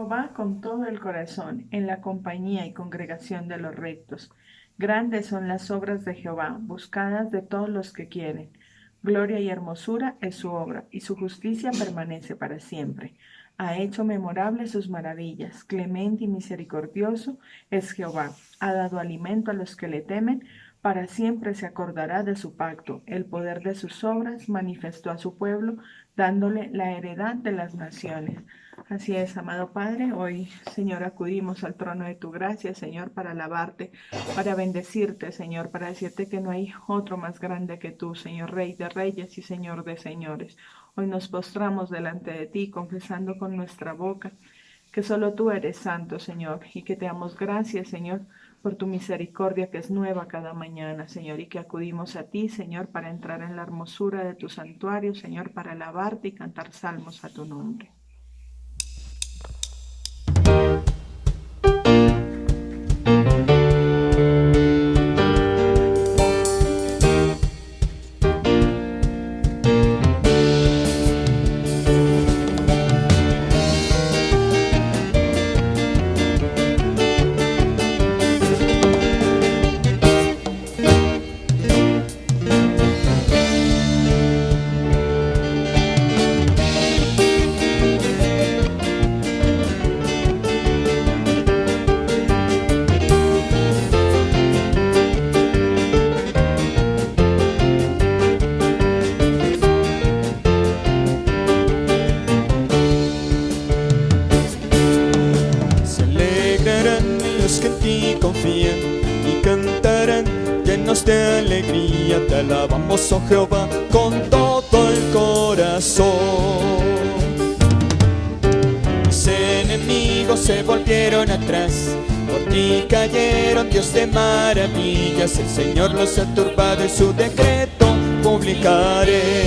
Jehová con todo el corazón, en la compañía y congregación de los rectos. Grandes son las obras de Jehová, buscadas de todos los que quieren. Gloria y hermosura es su obra, y su justicia permanece para siempre. Ha hecho memorables sus maravillas. Clemente y misericordioso es Jehová. Ha dado alimento a los que le temen. Para siempre se acordará de su pacto. El poder de sus obras manifestó a su pueblo, dándole la heredad de las naciones. Así es, amado Padre, hoy, Señor, acudimos al trono de tu gracia, Señor, para alabarte, para bendecirte, Señor, para decirte que no hay otro más grande que tú, Señor, Rey de reyes y Señor de señores. Hoy nos postramos delante de ti, confesando con nuestra boca que solo tú eres santo, Señor, y que te damos gracias, Señor, por tu misericordia que es nueva cada mañana, Señor, y que acudimos a ti, Señor, para entrar en la hermosura de tu santuario, Señor, para alabarte y cantar salmos a tu nombre. Que en ti confían y cantarán llenos de alegría. Te alabamos, oh Jehová, con todo el corazón. Mis enemigos se volvieron atrás, por ti cayeron, Dios de maravillas. El Señor los ha turbado y su decreto publicaré.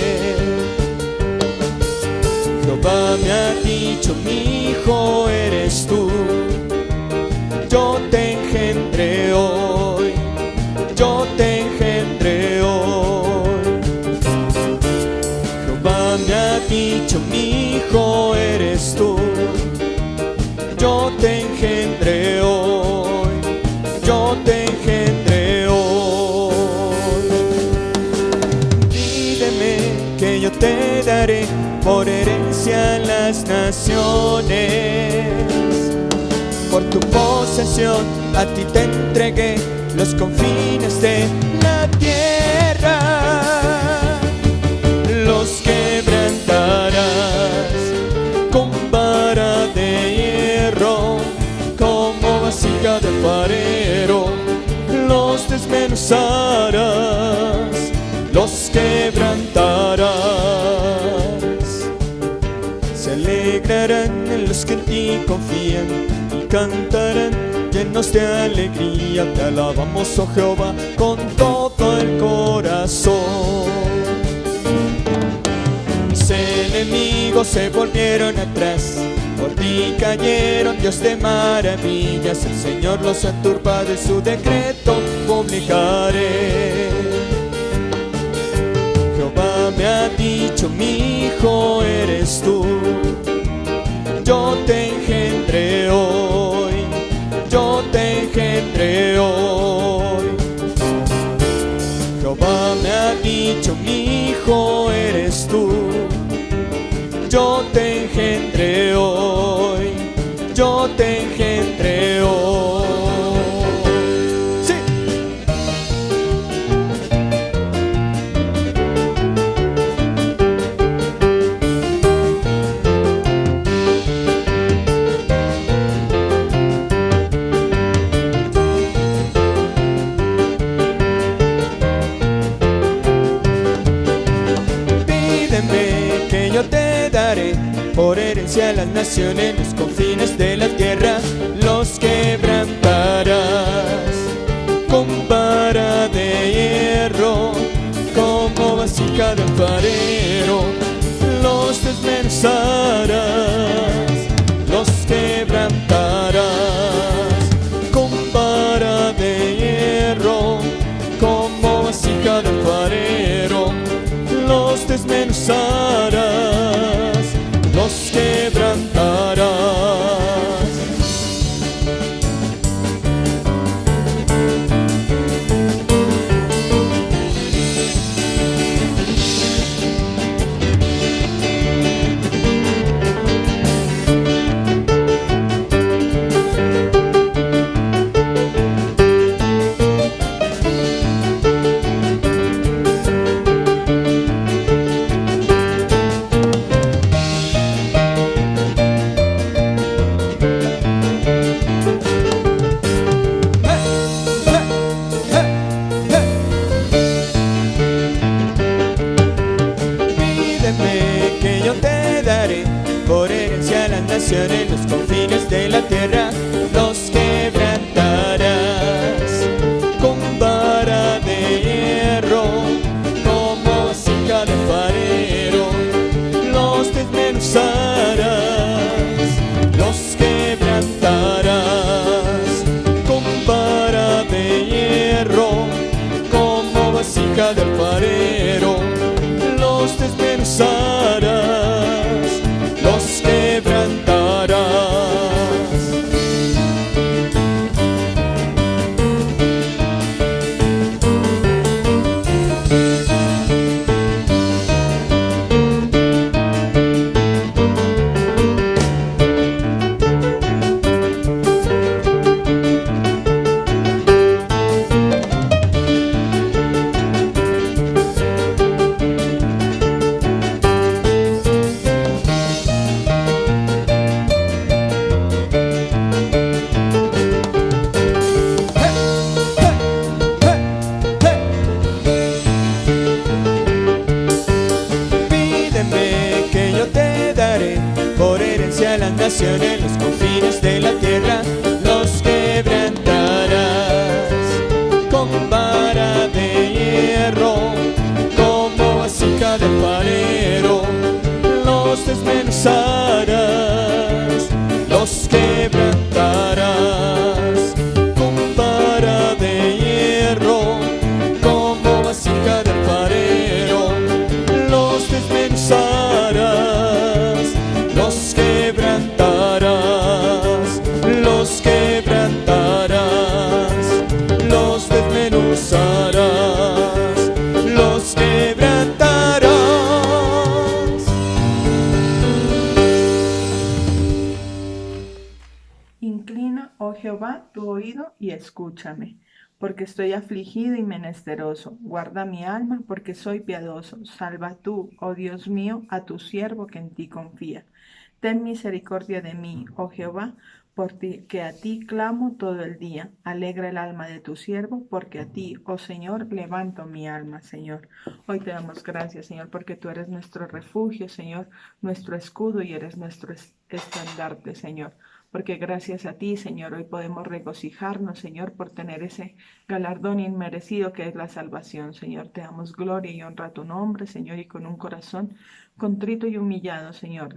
Jehová me ha dicho, mi hijo eres tú. Yo te engendré hoy, yo te engendré hoy. Jehová me ha dicho, mi hijo eres tú. Yo te engendré hoy, yo te engendré hoy. Pídeme que yo te daré por herencia las naciones. Por tu posesión a ti te entregué los confines de la tierra. Los quebrantarás con vara de hierro, como vasija de alfarero. Los desmenuzarás, los quebrantarás. Se alegrarán los que en ti confían, cantarán llenos de alegría. Te alabamos, oh Jehová, con todo el corazón. Mis enemigos se volvieron atrás, por ti cayeron, Dios de maravillas. El Señor los ha turbado y su decreto publicaré. Jehová me ha dicho, mi hijo eres tú. Yo te engendré hoy, yo te engendré hoy. Jehová me ha dicho, mi hijo eres tú. Yo te engendré hoy, yo te engendré hoy. Sí. Que yo te daré por herencia a las naciones, los confines de la tierra los quebrantarás con vara de hierro, como vasija de alfarero. Los desmenuzarás, los quebrantarás con vara de hierro, como vasija de alfarero. Los desmenuzarás, los quebrantarás. oído y escúchame, porque estoy afligido y menesteroso. Guarda mi alma, porque soy piadoso. Salva tú, oh Dios mío, a tu siervo que en ti confía. Ten misericordia de mí, oh Jehová, porque a ti clamo todo el día. Alegra el alma de tu siervo, porque a ti, oh Señor, levanto mi alma, Señor. Hoy te damos gracias, Señor, porque tú eres nuestro refugio, Señor, nuestro escudo y eres nuestro estandarte, Señor. Porque gracias a ti, Señor, hoy podemos regocijarnos, Señor, por tener ese galardón inmerecido que es la salvación, Señor. Te damos gloria y honra a tu nombre, Señor, y con un corazón contrito y humillado, Señor,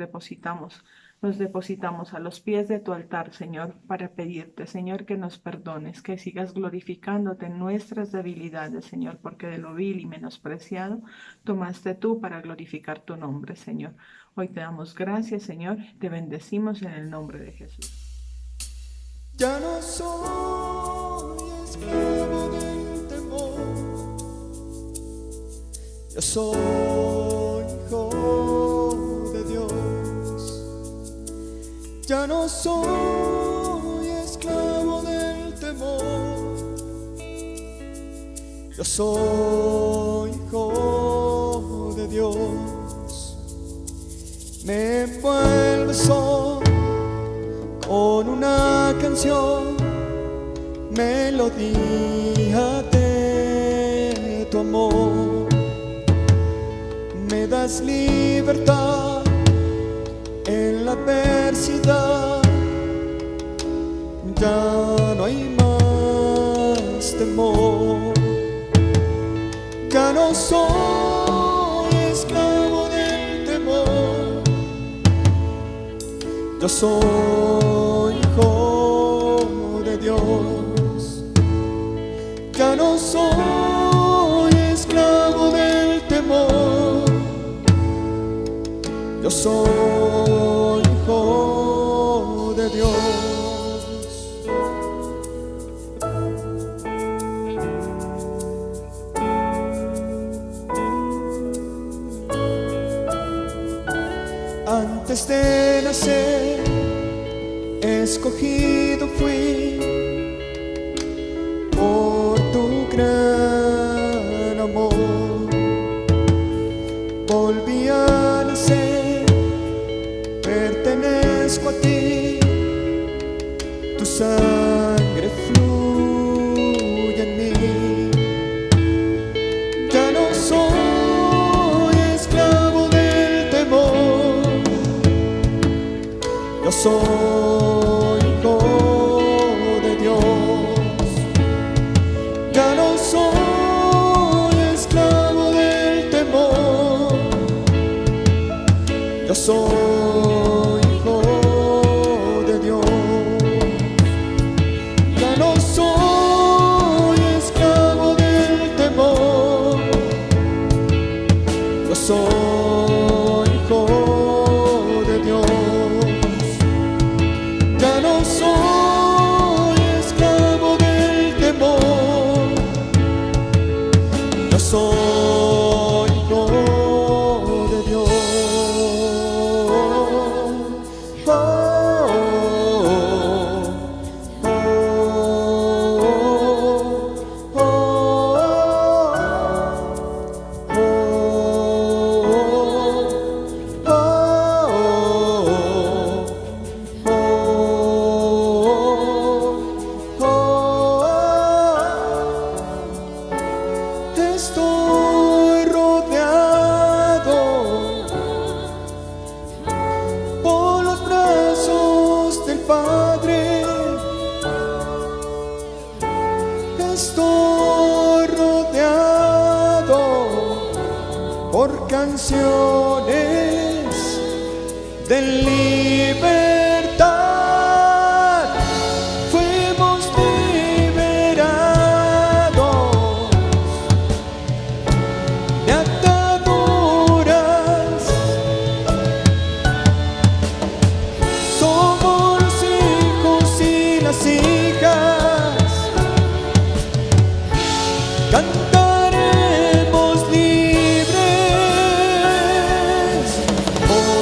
nos depositamos a los pies de tu altar, Señor, para pedirte, Señor, que nos perdones, que sigas glorificándote en nuestras debilidades, Señor, porque de lo vil y menospreciado tomaste tú para glorificar tu nombre, Señor. Hoy te damos gracias, Señor, te bendecimos en el nombre de Jesús. Ya no soy esclavo del temor, yo soy hijo de Dios. Ya no soy esclavo del temor, yo soy hijo de Dios. Me envuelves con una canción, melodía de tu amor. Me das libertad en la adversidad, ya no hay más temor. Ya no soy esclavo del temor, yo soy hijo de Dios. Ya no soy esclavo del temor, yo soy hijo de Dios. Antes de nacer, escogido fui por tu gran amor. Volví a nacer, pertenezco a ti, tu sangre fluye en mí. Ya no soy esclavo del temor, yo soy hijo de Dios. Ya no soy esclavo del temor, yo soy hijo de Dios. Ya no soy esclavo del temor, yo soy hijo de Dios. Ya no soy esclavo del temor, yo soy hijo de Dios. Oh, oh, oh, oh, estoy rodeado por los brazos del Padre. Estoy rodeado por canciones de libertad. Fuimos liberados de ataduras. Somos los hijos y las hijas. Cantaremos libres. Oh,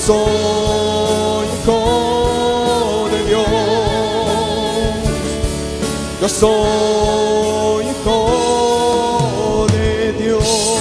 soy hijo de Dios. Yo soy hijo de Dios.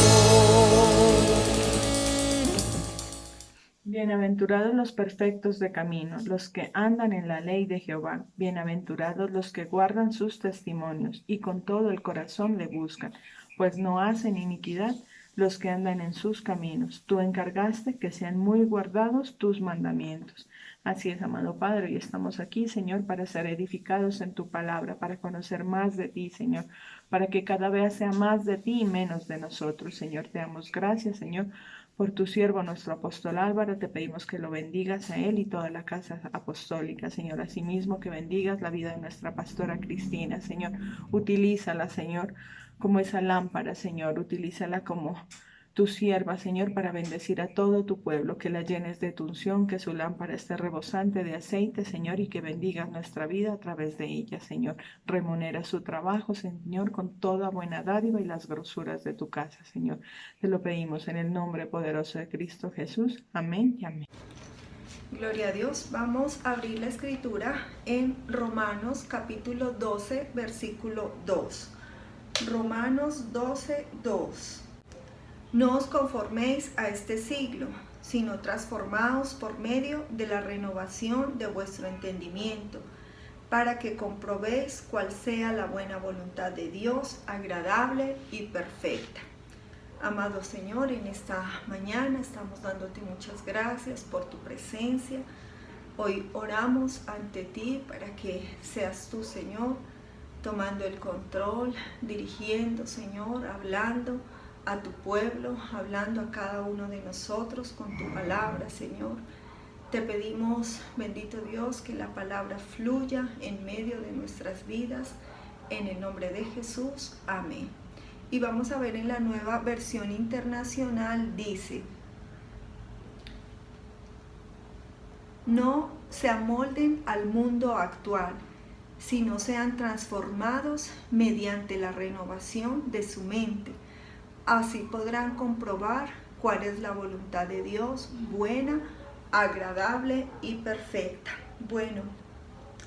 Bienaventurados los perfectos de camino, los que andan en la ley de Jehová. Bienaventurados los que guardan sus testimonios y con todo el corazón le buscan, pues no hacen iniquidad los que andan en sus caminos. Tú encargaste que sean muy guardados tus mandamientos. Así es, amado Padre, y estamos aquí, Señor, para ser edificados en tu palabra, para conocer más de ti, Señor, para que cada vez sea más de ti y menos de nosotros, Señor. Te damos gracias, Señor, por tu siervo, nuestro apóstol Álvaro. Te pedimos que lo bendigas a él y toda la casa apostólica, Señor. Asimismo, que bendigas la vida de nuestra pastora Cristina, Señor. Utilízala, Señor, como esa lámpara, Señor. Utilízala como tu sierva, Señor, para bendecir a todo tu pueblo, que la llenes de tu unción, que su lámpara esté rebosante de aceite, Señor, y que bendigas nuestra vida a través de ella, Señor. Remunera su trabajo, Señor, con toda buena dádiva y las grosuras de tu casa, Señor. Te lo pedimos en el nombre poderoso de Cristo Jesús. Amén y amén. Gloria a Dios. Vamos a abrir la escritura en Romanos capítulo 12, versículo 2. Romanos 12, 2. No os conforméis a este siglo, sino transformaos por medio de la renovación de vuestro entendimiento, para que comprobéis cuál sea la buena voluntad de Dios, agradable y perfecta. Amado Señor, en esta mañana estamos dándote muchas gracias por tu presencia. Hoy oramos ante ti para que seas tú, Señor, tomando el control, dirigiendo, Señor, hablando a tu pueblo, hablando a cada uno de nosotros con tu palabra, Señor. Te pedimos, bendito Dios, que la palabra fluya en medio de nuestras vidas, en el nombre de Jesús. Amén. Y vamos a ver en la Nueva Versión Internacional, dice: no se amolden al mundo actual, sino sean transformados mediante la renovación de su mente. Así podrán comprobar cuál es la voluntad de Dios, buena, agradable y perfecta. Bueno,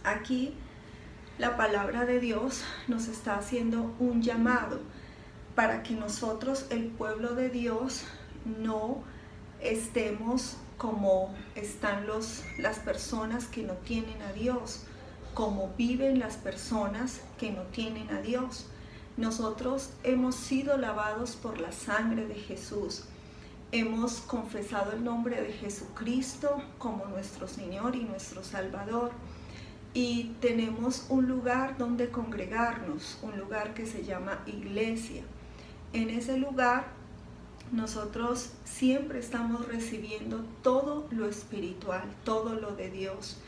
aquí la palabra de Dios nos está haciendo un llamado para que nosotros, el pueblo de Dios, no estemos como están las personas que no tienen a Dios, como viven las personas que no tienen a Dios. Nosotros hemos sido lavados por la sangre de Jesús. Hemos confesado el nombre de Jesucristo como nuestro Señor y nuestro Salvador. Y tenemos un lugar donde congregarnos, un lugar que se llama iglesia. En ese lugar nosotros siempre estamos recibiendo todo lo espiritual, todo lo de Dios.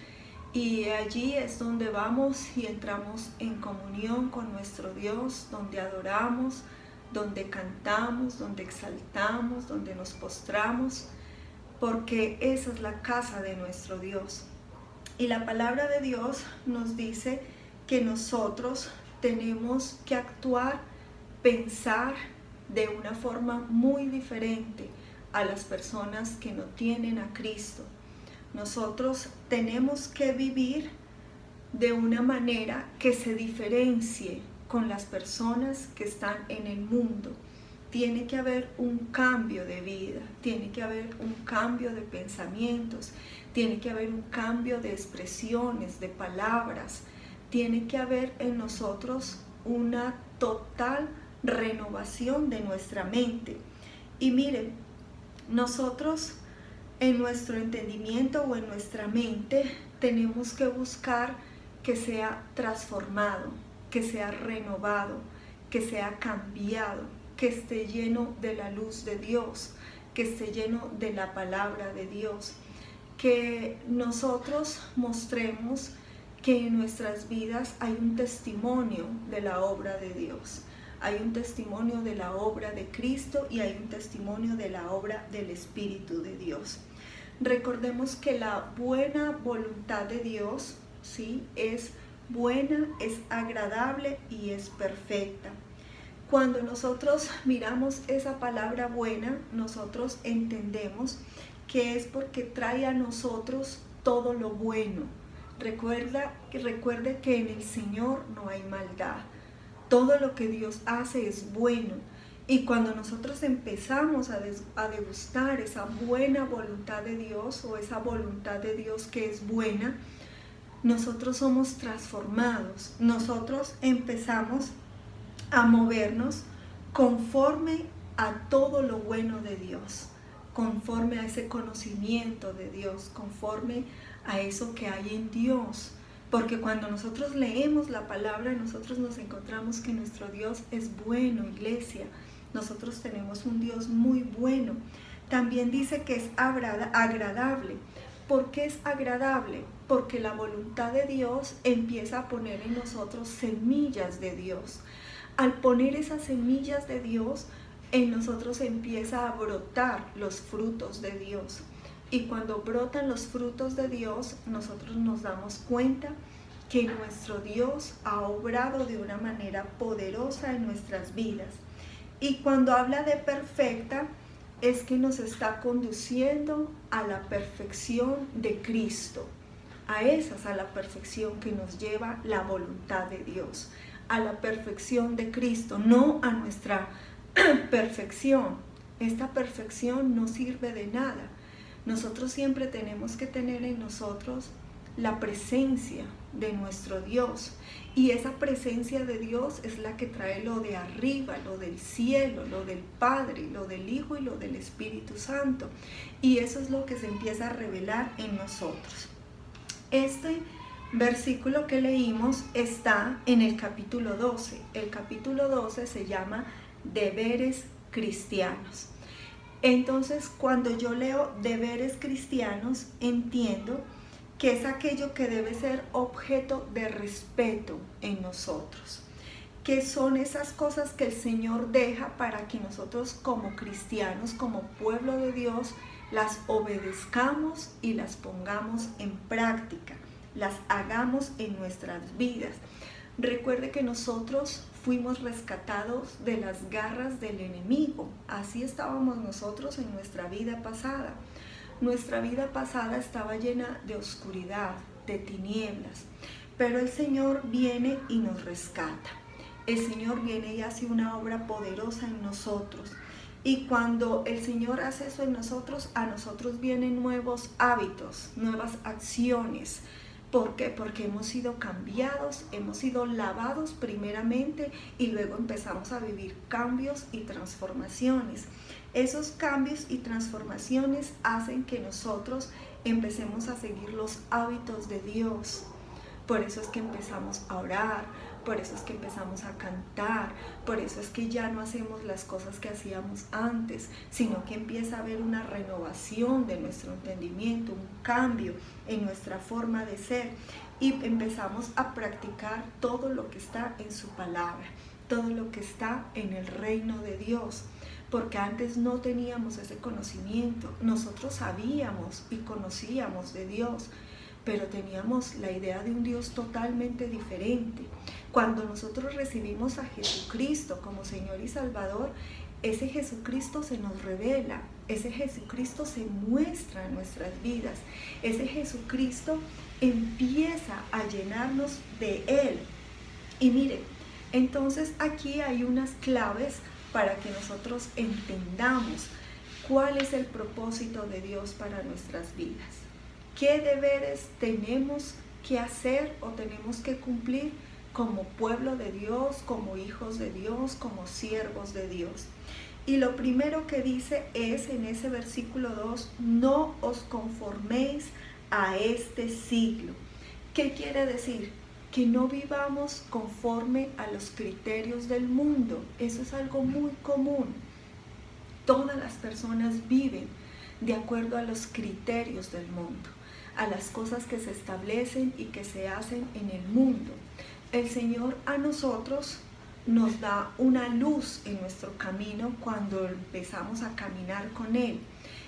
Y allí es donde vamos y entramos en comunión con nuestro Dios, donde adoramos, donde cantamos, donde exaltamos, donde nos postramos, porque esa es la casa de nuestro Dios. Y la palabra de Dios nos dice que nosotros tenemos que actuar, pensar de una forma muy diferente a las personas que no tienen a Cristo. Nosotros tenemos que vivir de una manera que se diferencie con las personas que están en el mundo. Tiene que haber un cambio de vida, tiene que haber un cambio de pensamientos, tiene que haber un cambio de expresiones, de palabras. Tiene que haber en nosotros una total renovación de nuestra mente. Y miren, nosotros en nuestro entendimiento o en nuestra mente tenemos que buscar que sea transformado, que sea renovado, que sea cambiado, que esté lleno de la luz de Dios, que esté lleno de la palabra de Dios, que nosotros mostremos que en nuestras vidas hay un testimonio de la obra de Dios. Hay un testimonio de la obra de Cristo y hay un testimonio de la obra del Espíritu de Dios. Recordemos que la buena voluntad de Dios, ¿sí?, es buena, es agradable y es perfecta. Cuando nosotros miramos esa palabra buena, nosotros entendemos que es porque trae a nosotros todo lo bueno. Recuerde que en el Señor no hay maldad. Todo lo que Dios hace es bueno. Y cuando nosotros empezamos a degustar esa buena voluntad de Dios, o esa voluntad de Dios que es buena, nosotros somos transformados. Nosotros empezamos a movernos conforme a todo lo bueno de Dios, conforme a ese conocimiento de Dios, conforme a eso que hay en Dios. Porque cuando nosotros leemos la palabra, nosotros nos encontramos que nuestro Dios es bueno, iglesia. Nosotros tenemos un Dios muy bueno. También dice que es agradable. ¿Por qué es agradable? Porque la voluntad de Dios empieza a poner en nosotros semillas de Dios. Al poner esas semillas de Dios, en nosotros empieza a brotar los frutos de Dios. Y cuando brotan los frutos de Dios, nosotros nos damos cuenta que nuestro Dios ha obrado de una manera poderosa en nuestras vidas. Y cuando habla de perfecta, es que nos está conduciendo a la perfección de Cristo. A la perfección que nos lleva la voluntad de Dios. A la perfección de Cristo, no a nuestra perfección. Esta perfección no sirve de nada. Nosotros siempre tenemos que tener en nosotros la presencia de nuestro Dios. Y esa presencia de Dios es la que trae lo de arriba, lo del cielo, lo del Padre, lo del Hijo y lo del Espíritu Santo. Y eso es lo que se empieza a revelar en nosotros. Este versículo que leímos está en el capítulo 12. El capítulo 12 se llama Deberes Cristianos. Entonces, cuando yo leo deberes cristianos, entiendo que es aquello que debe ser objeto de respeto en nosotros, que son esas cosas que el Señor deja para que nosotros como cristianos, como pueblo de Dios, las obedezcamos y las pongamos en práctica, las hagamos en nuestras vidas. Recuerde que nosotros fuimos rescatados de las garras del enemigo. Así estábamos nosotros en nuestra vida pasada. Nuestra vida pasada estaba llena de oscuridad, de tinieblas, pero el Señor viene y nos rescata. El Señor viene y hace una obra poderosa en nosotros. Y cuando el Señor hace eso en nosotros, a nosotros vienen nuevos hábitos, nuevas acciones. ¿Por qué? Porque hemos sido cambiados, hemos sido lavados primeramente y luego empezamos a vivir cambios y transformaciones. Esos cambios y transformaciones hacen que nosotros empecemos a seguir los hábitos de Dios. Por eso es que empezamos a orar, por eso es que empezamos a cantar, por eso es que ya no hacemos las cosas que hacíamos antes, sino que empieza a haber una renovación de nuestro entendimiento, un cambio en nuestra forma de ser y empezamos a practicar todo lo que está en su palabra, todo lo que está en el reino de Dios. Porque antes no teníamos ese conocimiento, nosotros sabíamos y conocíamos de Dios, pero teníamos la idea de un Dios totalmente diferente. Cuando nosotros recibimos a Jesucristo como Señor y Salvador, ese Jesucristo se nos revela, ese Jesucristo se muestra en nuestras vidas, ese Jesucristo empieza a llenarnos de Él. Y mire, entonces aquí hay unas claves para que nosotros entendamos cuál es el propósito de Dios para nuestras vidas. ¿Qué deberes tenemos que hacer o tenemos que cumplir como pueblo de Dios, como hijos de Dios, como siervos de Dios? Y lo primero que dice es en ese versículo 2, no os conforméis a este siglo. ¿Qué quiere decir? Que no vivamos conforme a los criterios del mundo. Eso es algo muy común. Todas las personas viven de acuerdo a los criterios del mundo, a las cosas que se establecen y que se hacen en el mundo. El Señor a nosotros nos da una luz en nuestro camino cuando empezamos a caminar con Él.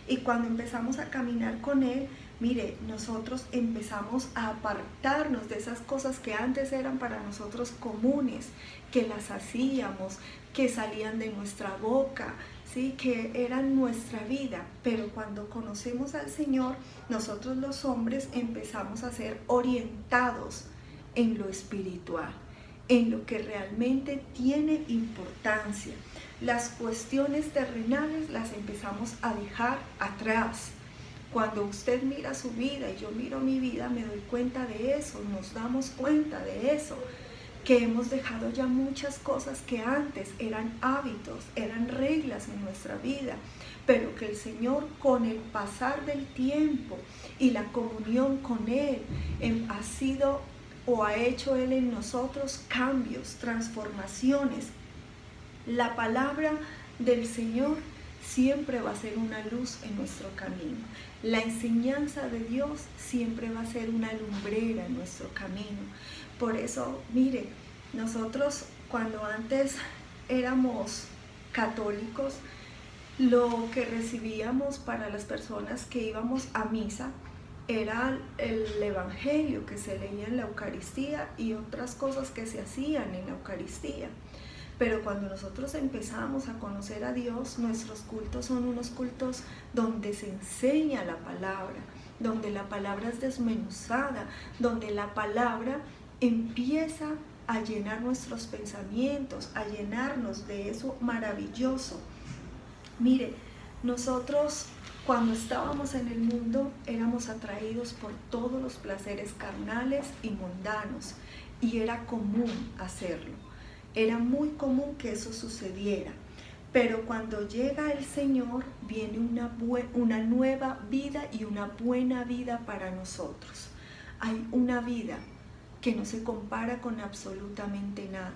Y cuando empezamos a caminar con Él, mire, nosotros empezamos a apartarnos de esas cosas que antes eran para nosotros comunes, que las hacíamos, que salían de nuestra boca, ¿sí? Que eran nuestra vida. Pero cuando conocemos al Señor, nosotros los hombres empezamos a ser orientados en lo espiritual, en lo que realmente tiene importancia. Las cuestiones terrenales las empezamos a dejar atrás. Cuando usted mira su vida y yo miro mi vida, me doy cuenta de eso, nos damos cuenta de eso, que hemos dejado ya muchas cosas que antes eran hábitos, eran reglas en nuestra vida, pero que el Señor, con el pasar del tiempo y la comunión con Él, ha sido o ha hecho Él en nosotros cambios, transformaciones. La palabra del Señor siempre va a ser una luz en nuestro camino. La enseñanza de Dios siempre va a ser una lumbrera en nuestro camino. Por eso, mire, nosotros cuando antes éramos católicos, lo que recibíamos para las personas que íbamos a misa era el evangelio que se leía en la Eucaristía y otras cosas que se hacían en la Eucaristía. Pero cuando nosotros empezamos a conocer a Dios, nuestros cultos son unos cultos donde se enseña la palabra, donde la palabra es desmenuzada, donde la palabra empieza a llenar nuestros pensamientos, a llenarnos de eso maravilloso. Mire, nosotros cuando estábamos en el mundo éramos atraídos por todos los placeres carnales y mundanos, y era común hacerlo. Era muy común que eso sucediera, pero cuando llega el Señor viene una nueva vida y una buena vida para nosotros. Hay una vida que no se compara con absolutamente nada,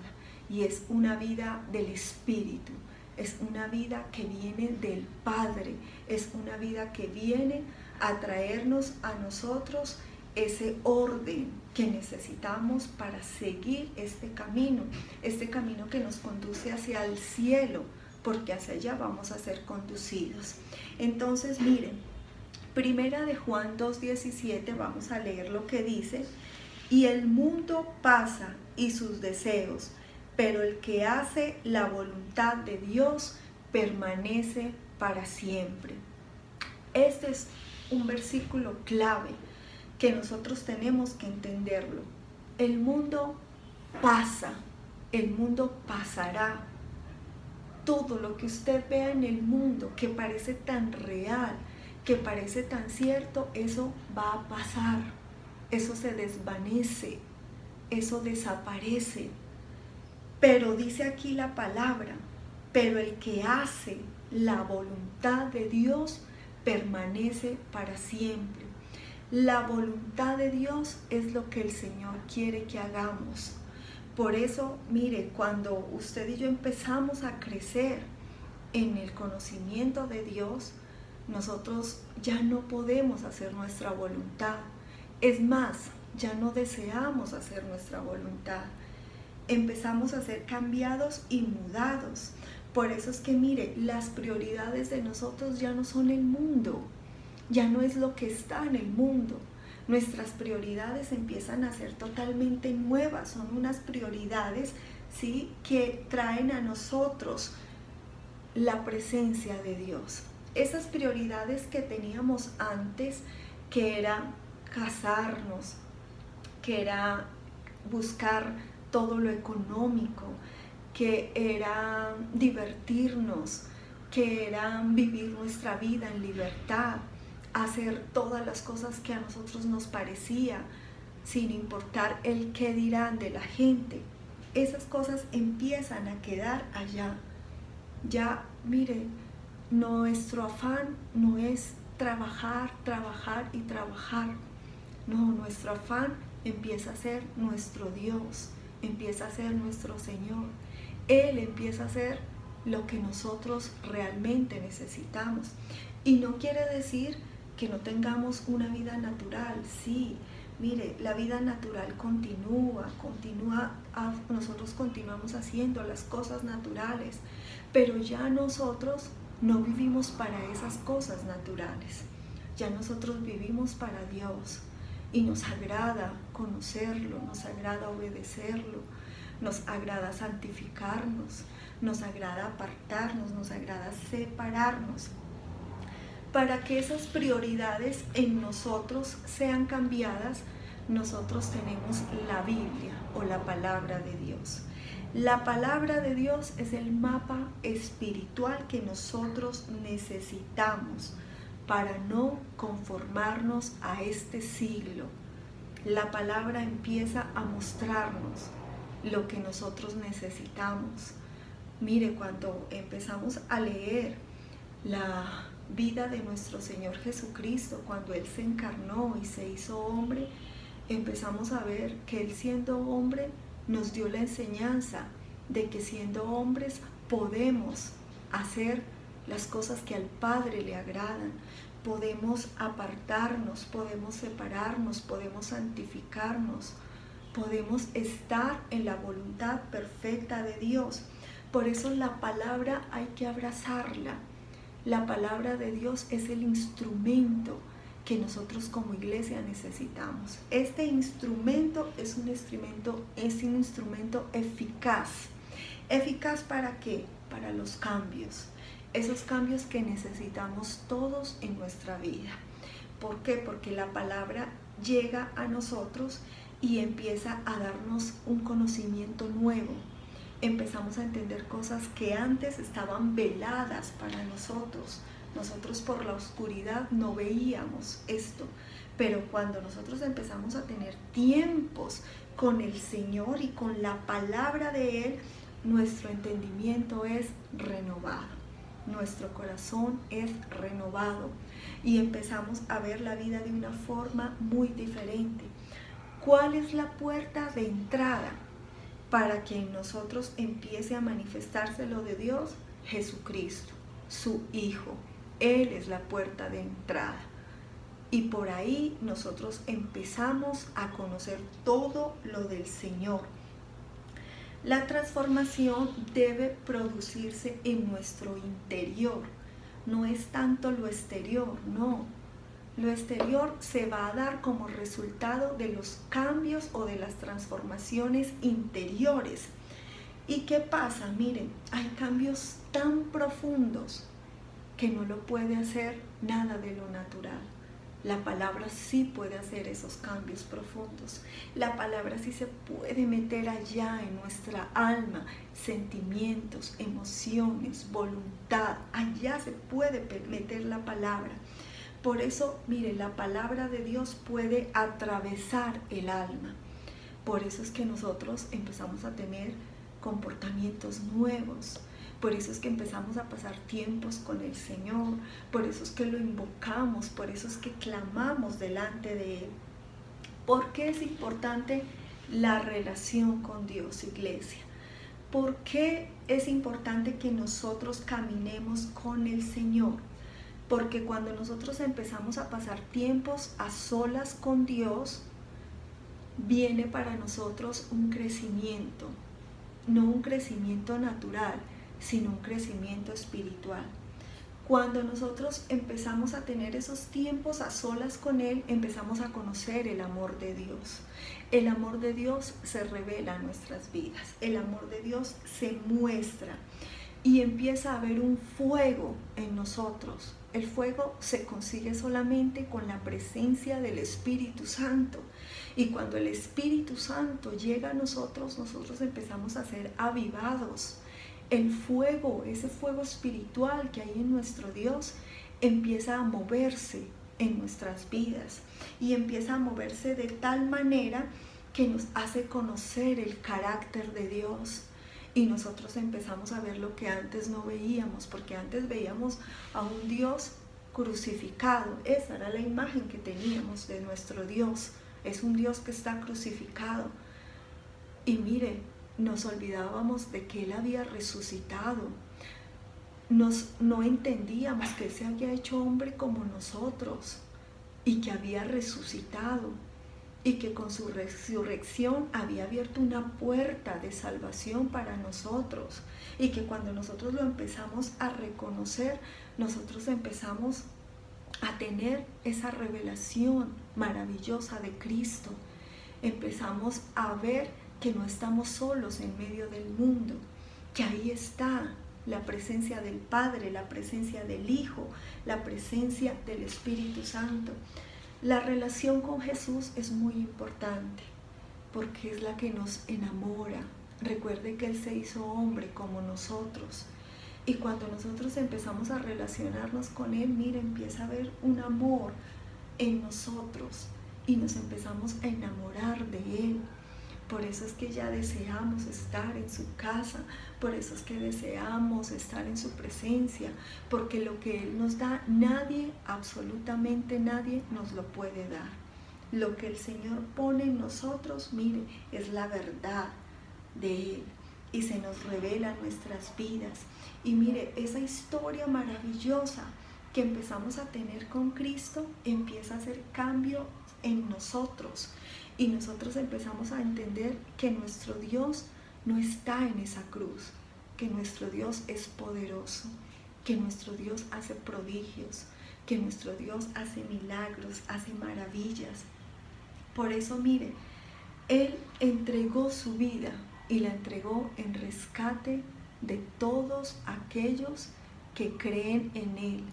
y es una vida del Espíritu, es una vida que viene del Padre, es una vida que viene a traernos a nosotros ese orden que necesitamos para seguir este camino que nos conduce hacia el cielo, porque hacia allá vamos a ser conducidos. Entonces, miren, Primera de Juan 2:17, vamos a leer lo que dice: y el mundo pasa y sus deseos, pero el que hace la voluntad de Dios permanece para siempre. Este es un versículo clave que nosotros tenemos que entenderlo. El mundo pasa, el mundo pasará. Todo lo que usted vea en el mundo que parece tan real, que parece tan cierto, eso va a pasar, eso se desvanece, eso desaparece. Pero dice aquí la palabra, pero el que hace la voluntad de Dios permanece para siempre. La voluntad de Dios es lo que el Señor quiere que hagamos. Por eso, mire, cuando usted y yo empezamos a crecer en el conocimiento de Dios, nosotros ya no podemos hacer nuestra voluntad. Es más, ya no deseamos hacer nuestra voluntad. Empezamos a ser cambiados y mudados. Por eso es que, mire, las prioridades de nosotros ya no son el mundo. Ya no es lo que está en el mundo. Nuestras prioridades empiezan a ser totalmente nuevas. Son unas prioridades, ¿sí?, que traen a nosotros la presencia de Dios. Esas prioridades que teníamos antes, que era casarnos, que era buscar todo lo económico, que era divertirnos, que era vivir nuestra vida en libertad, hacer todas las cosas que a nosotros nos parecía, sin importar el qué dirán de la gente. Esas cosas empiezan a quedar allá. Ya, mire, nuestro afán no es trabajar, trabajar y trabajar. No, nuestro afán empieza a ser nuestro Dios, empieza a ser nuestro Señor. Él empieza a ser lo que nosotros realmente necesitamos. Y no quiere decir que no tengamos una vida natural. Sí, mire, la vida natural continúa, nosotros continuamos haciendo las cosas naturales, pero ya nosotros no vivimos para esas cosas naturales. ya nosotros vivimos para Dios y nos agrada conocerlo, nos agrada obedecerlo, nos agrada santificarnos, nos agrada apartarnos, nos agrada separarnos. Para que esas prioridades en nosotros sean cambiadas, nosotros tenemos la Biblia o la palabra de Dios. La palabra de Dios es el mapa espiritual que nosotros necesitamos para no conformarnos a este siglo. La palabra empieza a mostrarnos lo que nosotros necesitamos. Mire, cuando empezamos a leer la vida de nuestro Señor Jesucristo, cuando Él se encarnó y se hizo hombre, empezamos a ver que Él, siendo hombre, nos dio la enseñanza de que siendo hombres podemos hacer las cosas que al Padre le agradan, podemos apartarnos, podemos separarnos, podemos santificarnos, podemos estar en la voluntad perfecta de Dios. Por eso la palabra hay que abrazarla. La palabra de Dios es el instrumento que nosotros como iglesia necesitamos. Este instrumento es un instrumento eficaz. ¿Eficaz para qué? Para los cambios. Esos cambios que necesitamos todos en nuestra vida. ¿Por qué? Porque la palabra llega a nosotros y empieza a darnos un conocimiento nuevo. Empezamos a entender cosas que antes estaban veladas para nosotros. Nosotros por la oscuridad no veíamos esto, pero cuando nosotros empezamos a tener tiempos con el Señor y con la palabra de Él, nuestro entendimiento es renovado, nuestro corazón es renovado y empezamos a ver la vida de una forma muy diferente. ¿Cuál es la puerta de entrada para que en nosotros empiece a manifestarse lo de Dios? Jesucristo, su Hijo. Él es la puerta de entrada. Y por ahí nosotros empezamos a conocer todo lo del Señor. La transformación debe producirse en nuestro interior. No es tanto lo exterior, no. Lo exterior se va a dar como resultado de los cambios o de las transformaciones interiores. ¿Y qué pasa? Miren, hay cambios tan profundos que no lo puede hacer nada de lo natural. La palabra sí puede hacer esos cambios profundos. La palabra sí se puede meter allá en nuestra alma, sentimientos, emociones, voluntad. Allá se puede meter la palabra. Por eso, mire, la palabra de Dios puede atravesar el alma. Por eso es que nosotros empezamos a tener comportamientos nuevos. Por eso es que empezamos a pasar tiempos con el Señor, por eso es que lo invocamos, por eso es que clamamos delante de Él. ¿Por qué es importante la relación con Dios, iglesia? ¿Por qué es importante que nosotros caminemos con el Señor? Porque cuando nosotros empezamos a pasar tiempos a solas con Dios, viene para nosotros un crecimiento, no un crecimiento natural, sino un crecimiento espiritual. Cuando nosotros empezamos a tener esos tiempos a solas con Él, empezamos a conocer el amor de Dios. El amor de Dios se revela en nuestras vidas. El amor de Dios se muestra y empieza a haber un fuego en nosotros. El fuego se consigue solamente con la presencia del Espíritu Santo. Y cuando el Espíritu Santo llega a nosotros, nosotros empezamos a ser avivados. El fuego, ese fuego espiritual que hay en nuestro Dios, empieza a moverse en nuestras vidas y empieza a moverse de tal manera que nos hace conocer el carácter de Dios. Y nosotros empezamos a ver lo que antes no veíamos, porque antes veíamos a un Dios crucificado. Esa era la imagen que teníamos de nuestro Dios. Es un Dios que está crucificado. Y mire, nos olvidábamos de que Él había resucitado. No entendíamos que Él se había hecho hombre como nosotros y que había resucitado y que con su resurrección había abierto una puerta de salvación para nosotros y que cuando nosotros lo empezamos a reconocer, nosotros empezamos a tener esa revelación maravillosa de Cristo. Empezamos a ver que no estamos solos en medio del mundo, que ahí está la presencia del Padre, la presencia del Hijo, la presencia del Espíritu Santo. La relación con Jesús es muy importante porque es la que nos enamora. Recuerde que Él se hizo hombre como nosotros. Y cuando nosotros empezamos a relacionarnos con Él, mire, empieza a haber un amor en nosotros y nos empezamos a enamorar de Él. Por eso es que ya deseamos estar en su casa, por eso es que deseamos estar en su presencia, porque lo que Él nos da, nadie, absolutamente nadie, nos lo puede dar. Lo que el Señor pone en nosotros, mire, es la verdad de Él y se nos revela en nuestras vidas. Y mire, esa historia maravillosa que empezamos a tener con Cristo empieza a hacer cambio en nosotros. Y nosotros empezamos a entender que nuestro Dios no está en esa cruz, que nuestro Dios es poderoso, que nuestro Dios hace prodigios, que nuestro Dios hace milagros, hace maravillas. Por eso, mire, Él entregó su vida y la entregó en rescate de todos aquellos que creen en Él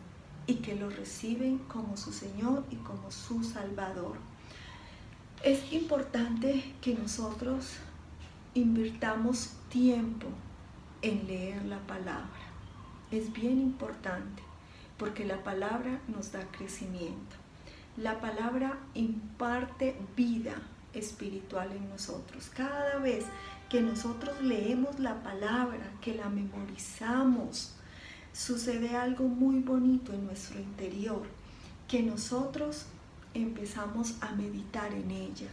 y que lo reciben como su Señor y como su Salvador. Es importante que nosotros invirtamos tiempo en leer la palabra. Es bien importante porque la palabra nos da crecimiento. La palabra imparte vida espiritual en nosotros. Cada vez que nosotros leemos la palabra, que la memorizamos, sucede algo muy bonito en nuestro interior, que nosotros empezamos a meditar en ella,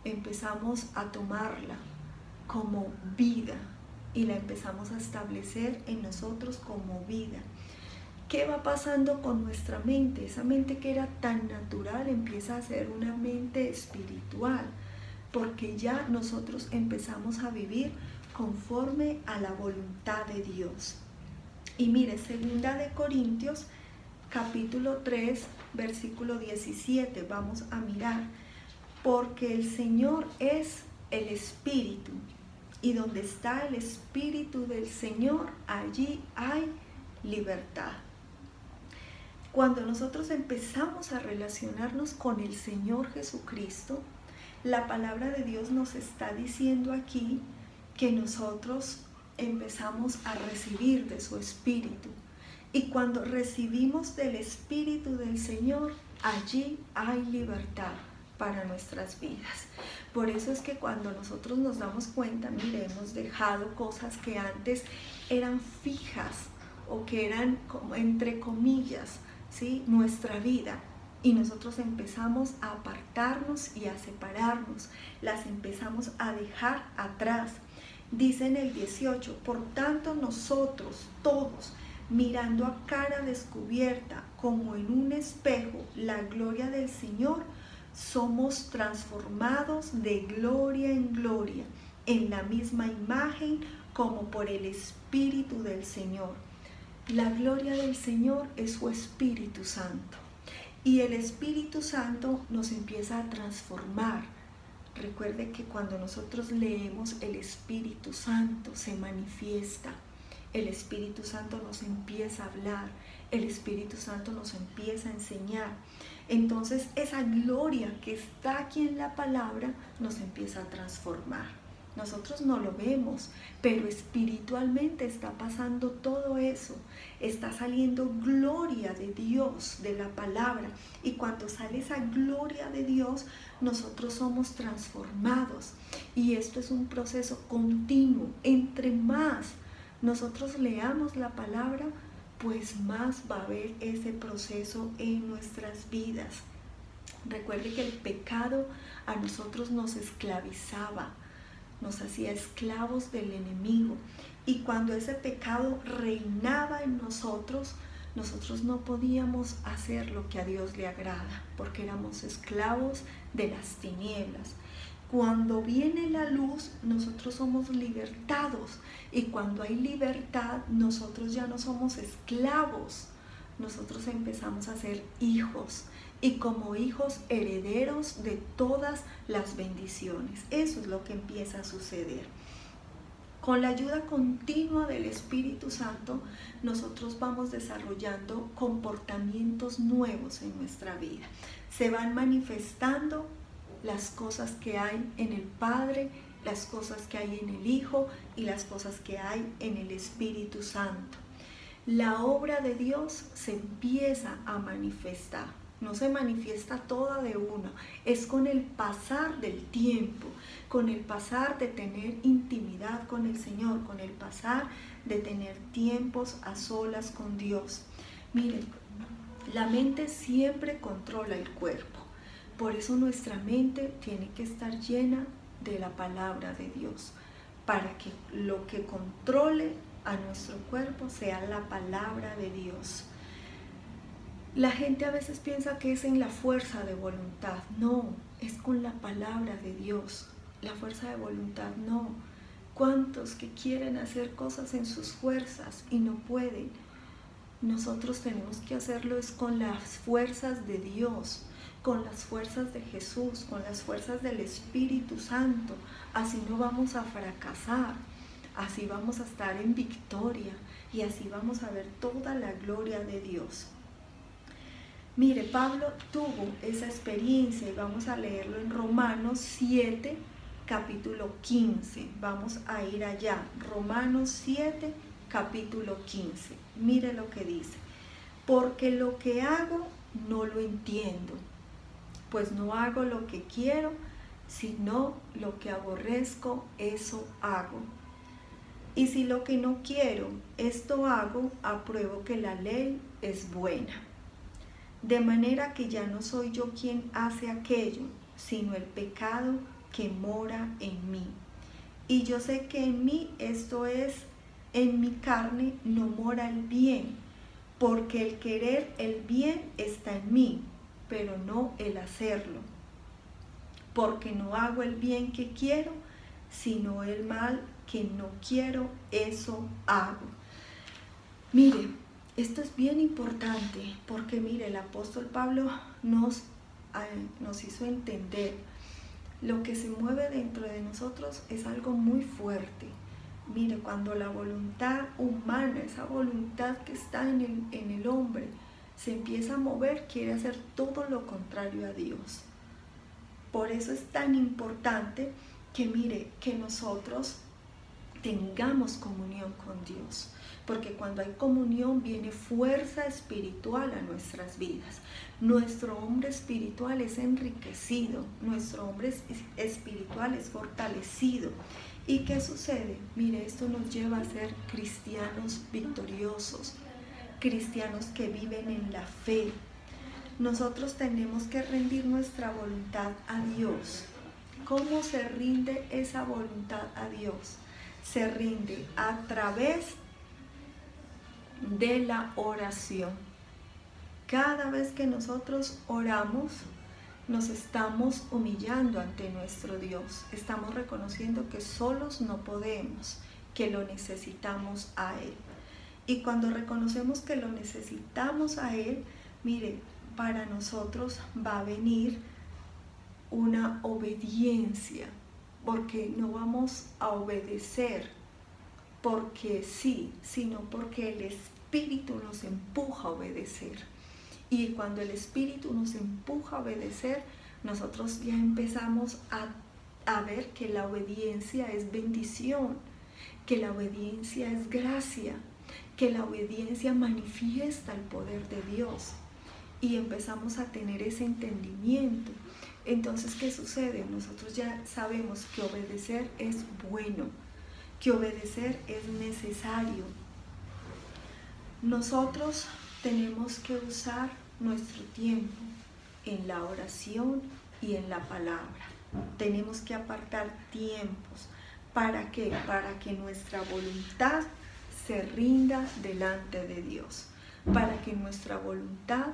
empezamos a tomarla como vida y la empezamos a establecer en nosotros como vida. ¿Qué va pasando con nuestra mente? Esa mente que era tan natural empieza a ser una mente espiritual, porque ya nosotros empezamos a vivir conforme a la voluntad de Dios. Y mire, 2 Corintios capítulo 3, versículo 17, vamos a mirar. Porque el Señor es el Espíritu, y donde está el Espíritu del Señor, allí hay libertad. Cuando nosotros empezamos a relacionarnos con el Señor Jesucristo, la palabra de Dios nos está diciendo aquí que nosotros empezamos a recibir de su Espíritu. Y cuando recibimos del Espíritu del Señor, allí hay libertad para nuestras vidas. Por eso es que cuando nosotros nos damos cuenta, mire, hemos dejado cosas que antes eran fijas o que eran como entre comillas, ¿sí?, nuestra vida. Y nosotros empezamos a apartarnos y a separarnos, las empezamos a dejar atrás. Dice en el 18, por tanto nosotros todos, mirando a cara descubierta como en un espejo la gloria del Señor, somos transformados de gloria en gloria, en la misma imagen como por el Espíritu del Señor. La gloria del Señor es su Espíritu Santo. Y el Espíritu Santo nos empieza a transformar. Recuerde que cuando nosotros leemos, el Espíritu Santo se manifiesta. El Espíritu Santo nos empieza a hablar. El Espíritu Santo nos empieza a enseñar. Entonces esa gloria que está aquí en la palabra nos empieza a transformar. Nosotros no lo vemos, pero espiritualmente está pasando todo eso. Está saliendo gloria de Dios, de la palabra. Y cuando sale esa gloria de Dios, nosotros somos transformados. Y esto es un proceso continuo. Entre más nosotros leamos la palabra, pues más va a haber ese proceso en nuestras vidas. Recuerde que el pecado a nosotros nos esclavizaba, nos hacía esclavos del enemigo. Y cuando ese pecado reinaba en nosotros, nosotros no podíamos hacer lo que a Dios le agrada, porque éramos esclavos de las tinieblas. Cuando viene la luz, nosotros somos libertados. Y cuando hay libertad, nosotros ya no somos esclavos nosotros empezamos a ser hijos y como hijos herederos de todas las bendiciones. Eso es lo que empieza a suceder. Con la ayuda continua del Espíritu Santo, nosotros vamos desarrollando comportamientos nuevos en nuestra vida. Se van manifestando las cosas que hay en el Padre, las cosas que hay en el Hijo y las cosas que hay en el Espíritu Santo. La obra de Dios se empieza a manifestar. No se manifiesta toda de una, es con el pasar del tiempo, con el pasar de tener intimidad con el Señor, con el pasar de tener tiempos a solas con Dios. Miren, la mente siempre controla el cuerpo, por eso nuestra mente tiene que estar llena de la palabra de Dios, para que lo que controle a nuestro cuerpo sea la palabra de Dios. La gente a veces piensa que es en la fuerza de voluntad. No, es con la palabra de Dios. La fuerza de voluntad no. ¿Cuántos que quieren hacer cosas en sus fuerzas y no pueden? Nosotros tenemos que hacerlo es con las fuerzas de Dios, con las fuerzas de Jesús, con las fuerzas del Espíritu Santo. Así no vamos a fracasar, así vamos a estar en victoria y así vamos a ver toda la gloria de Dios. Mire, Pablo tuvo esa experiencia y vamos a leerlo en Romanos 7, capítulo 15. Vamos a ir allá, Romanos 7, capítulo 15. Mire lo que dice. Porque lo que hago no lo entiendo, pues no hago lo que quiero, sino lo que aborrezco, eso hago. Y si lo que no quiero, esto hago, apruebo que la ley es buena. De manera que ya no soy yo quien hace aquello, sino el pecado que mora en mí. Y yo sé que en mí, esto es, en mi carne, no mora el bien, porque el querer el bien está en mí, pero no el hacerlo. Porque no hago el bien que quiero, sino el mal que no quiero, eso hago. Mire, esto es bien importante porque mire, el apóstol Pablo nos hizo entender lo que se mueve dentro de nosotros es algo muy fuerte. Mire, cuando la voluntad humana, esa voluntad que está en el hombre, se empieza a mover, quiere hacer todo lo contrario a Dios. Por eso es tan importante que mire, que nosotros tengamos comunión con Dios. Porque cuando hay comunión viene fuerza espiritual a nuestras vidas. Nuestro hombre espiritual es enriquecido, nuestro hombre espiritual es fortalecido. ¿Y qué sucede? Mire, esto nos lleva a ser cristianos victoriosos, cristianos que viven en la fe. Nosotros tenemos que rendir nuestra voluntad a Dios. ¿Cómo se rinde esa voluntad a Dios? Se rinde a través de la oración. Cada vez que nosotros oramos, nos estamos humillando ante nuestro Dios. Estamos reconociendo que solos no podemos, que lo necesitamos a Él. Y cuando reconocemos que lo necesitamos a Él, mire, para nosotros va a venir una obediencia, porque no vamos a obedecer porque sí, sino porque el Espíritu nos empuja a obedecer. Y cuando el Espíritu nos empuja a obedecer, nosotros ya empezamos a ver que la obediencia es bendición, que la obediencia es gracia, que la obediencia manifiesta el poder de Dios. Y empezamos a tener ese entendimiento. Entonces, ¿qué sucede? Nosotros ya sabemos que obedecer es bueno, que obedecer es necesario. Nosotros tenemos que usar nuestro tiempo en la oración y en la palabra. Tenemos que apartar tiempos. ¿Para qué? Para que nuestra voluntad se rinda delante de Dios. Para que nuestra voluntad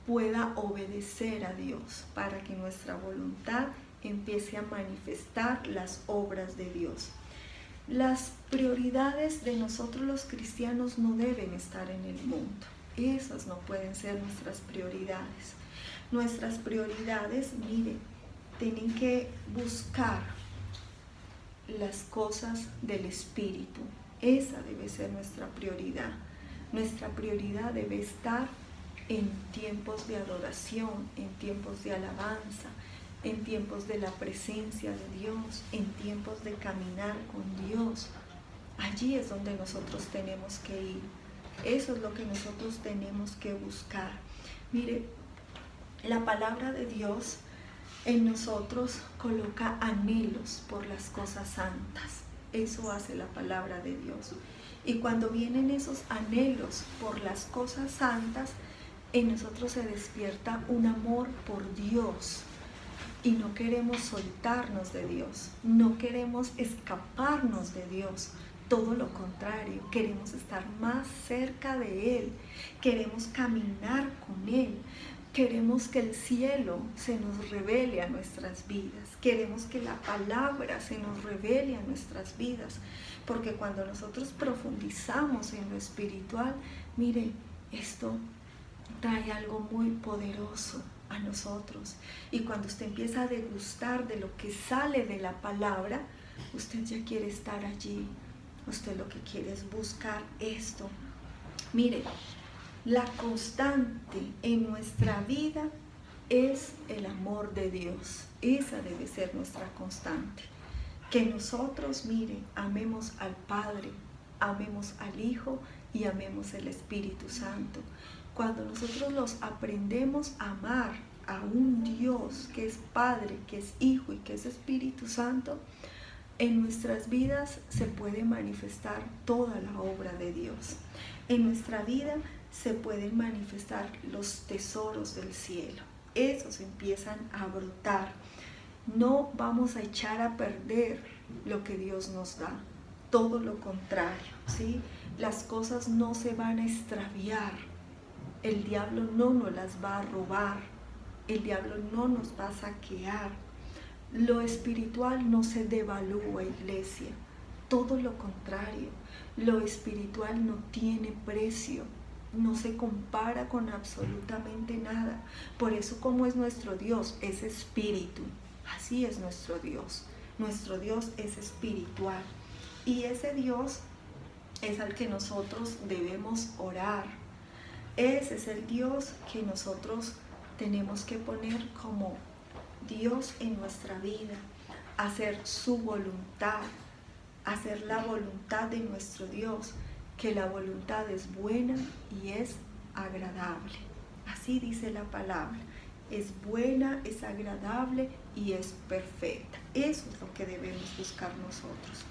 pueda obedecer a Dios. Para que nuestra voluntad empiece a manifestar las obras de Dios. Las prioridades de nosotros los cristianos no deben estar en el mundo. Esas no pueden ser nuestras prioridades. Nuestras prioridades, mire, tienen que buscar las cosas del Espíritu. Esa debe ser nuestra prioridad. Nuestra prioridad debe estar en tiempos de adoración, en tiempos de alabanza, en tiempos de la presencia de Dios, en tiempos de caminar con Dios. Allí es donde nosotros tenemos que ir. Eso es lo que nosotros tenemos que buscar. Mire, la palabra de Dios en nosotros coloca anhelos por las cosas santas. Eso hace la palabra de Dios. Y cuando vienen esos anhelos por las cosas santas, en nosotros se despierta un amor por Dios. Y no queremos soltarnos de Dios, no queremos escaparnos de Dios. Todo lo contrario, queremos estar más cerca de Él, queremos caminar con Él, queremos que el cielo se nos revele a nuestras vidas, queremos que la palabra se nos revele a nuestras vidas, porque cuando nosotros profundizamos en lo espiritual, mire, esto trae algo muy poderoso a nosotros. Y cuando usted empieza a degustar de lo que sale de la palabra, usted ya quiere estar allí. Usted lo que quiere es buscar esto. Mire, la constante en nuestra vida es el amor de Dios. Esa debe ser nuestra constante. Que nosotros, mire, amemos al Padre, amemos al Hijo y amemos el Espíritu Santo. Cuando nosotros los aprendemos a amar a un Dios que es Padre, que es Hijo y que es Espíritu Santo, en nuestras vidas se puede manifestar toda la obra de Dios. En nuestra vida se pueden manifestar los tesoros del cielo. Esos empiezan a brotar. No vamos a echar a perder lo que Dios nos da. Todo lo contrario, ¿sí? Las cosas no se van a extraviar. El diablo no nos las va a robar. El diablo no nos va a saquear. Lo espiritual no se devalúa, iglesia. Todo lo contrario. Lo espiritual no tiene precio. No se compara con absolutamente nada. Por eso, como es nuestro Dios, es espíritu. Así es nuestro Dios. Nuestro Dios es espiritual. Y ese Dios es al que nosotros debemos orar. Ese es el Dios que nosotros tenemos que poner como Dios en nuestra vida, hacer su voluntad, hacer la voluntad de nuestro Dios, que la voluntad es buena y es agradable. Así dice la palabra, es buena, es agradable y es perfecta. Eso es lo que debemos buscar nosotros.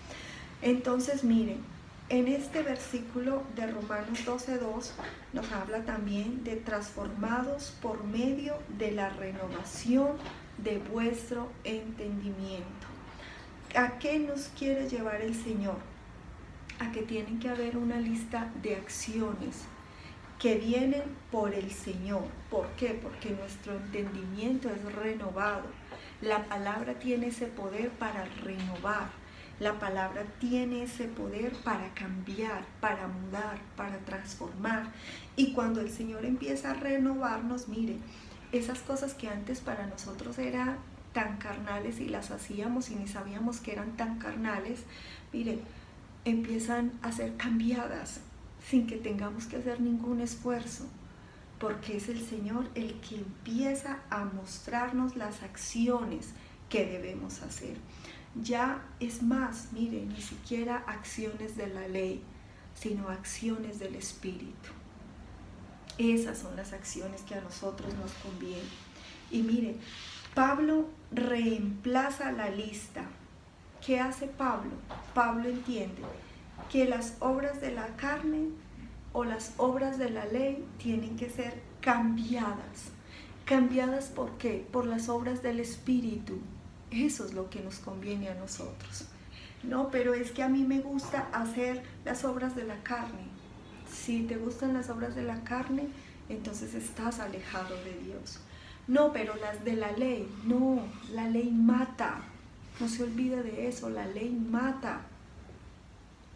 Entonces, miren, en este versículo de Romanos 12:2 nos habla también de transformados por medio de la renovación de vuestro entendimiento. ¿A qué nos quiere llevar el Señor? A que tiene que haber una lista de acciones que vienen por el Señor. ¿Por qué? Porque nuestro entendimiento es renovado. La palabra tiene ese poder para renovar. La palabra tiene ese poder para cambiar, para mudar, para transformar. Y cuando el Señor empieza a renovarnos, mire, esas cosas que antes para nosotros eran tan carnales y las hacíamos y ni sabíamos que eran tan carnales, mire, empiezan a ser cambiadas sin que tengamos que hacer ningún esfuerzo, porque es el Señor el que empieza a mostrarnos las acciones que debemos hacer. Ya es más, mire, ni siquiera acciones de la ley, sino acciones del Espíritu. Esas son las acciones que a nosotros nos convienen. Y mire, Pablo reemplaza la lista. ¿Qué hace Pablo? Pablo entiende que las obras de la carne o las obras de la ley tienen que ser cambiadas. ¿Cambiadas por qué? Por las obras del Espíritu. Eso es lo que nos conviene a nosotros. No, pero es que a mí me gusta hacer las obras de la carne. Si te gustan las obras de la carne, entonces estás alejado de Dios. No, pero las de la ley, no, la ley mata. No se olvide de eso, la ley mata.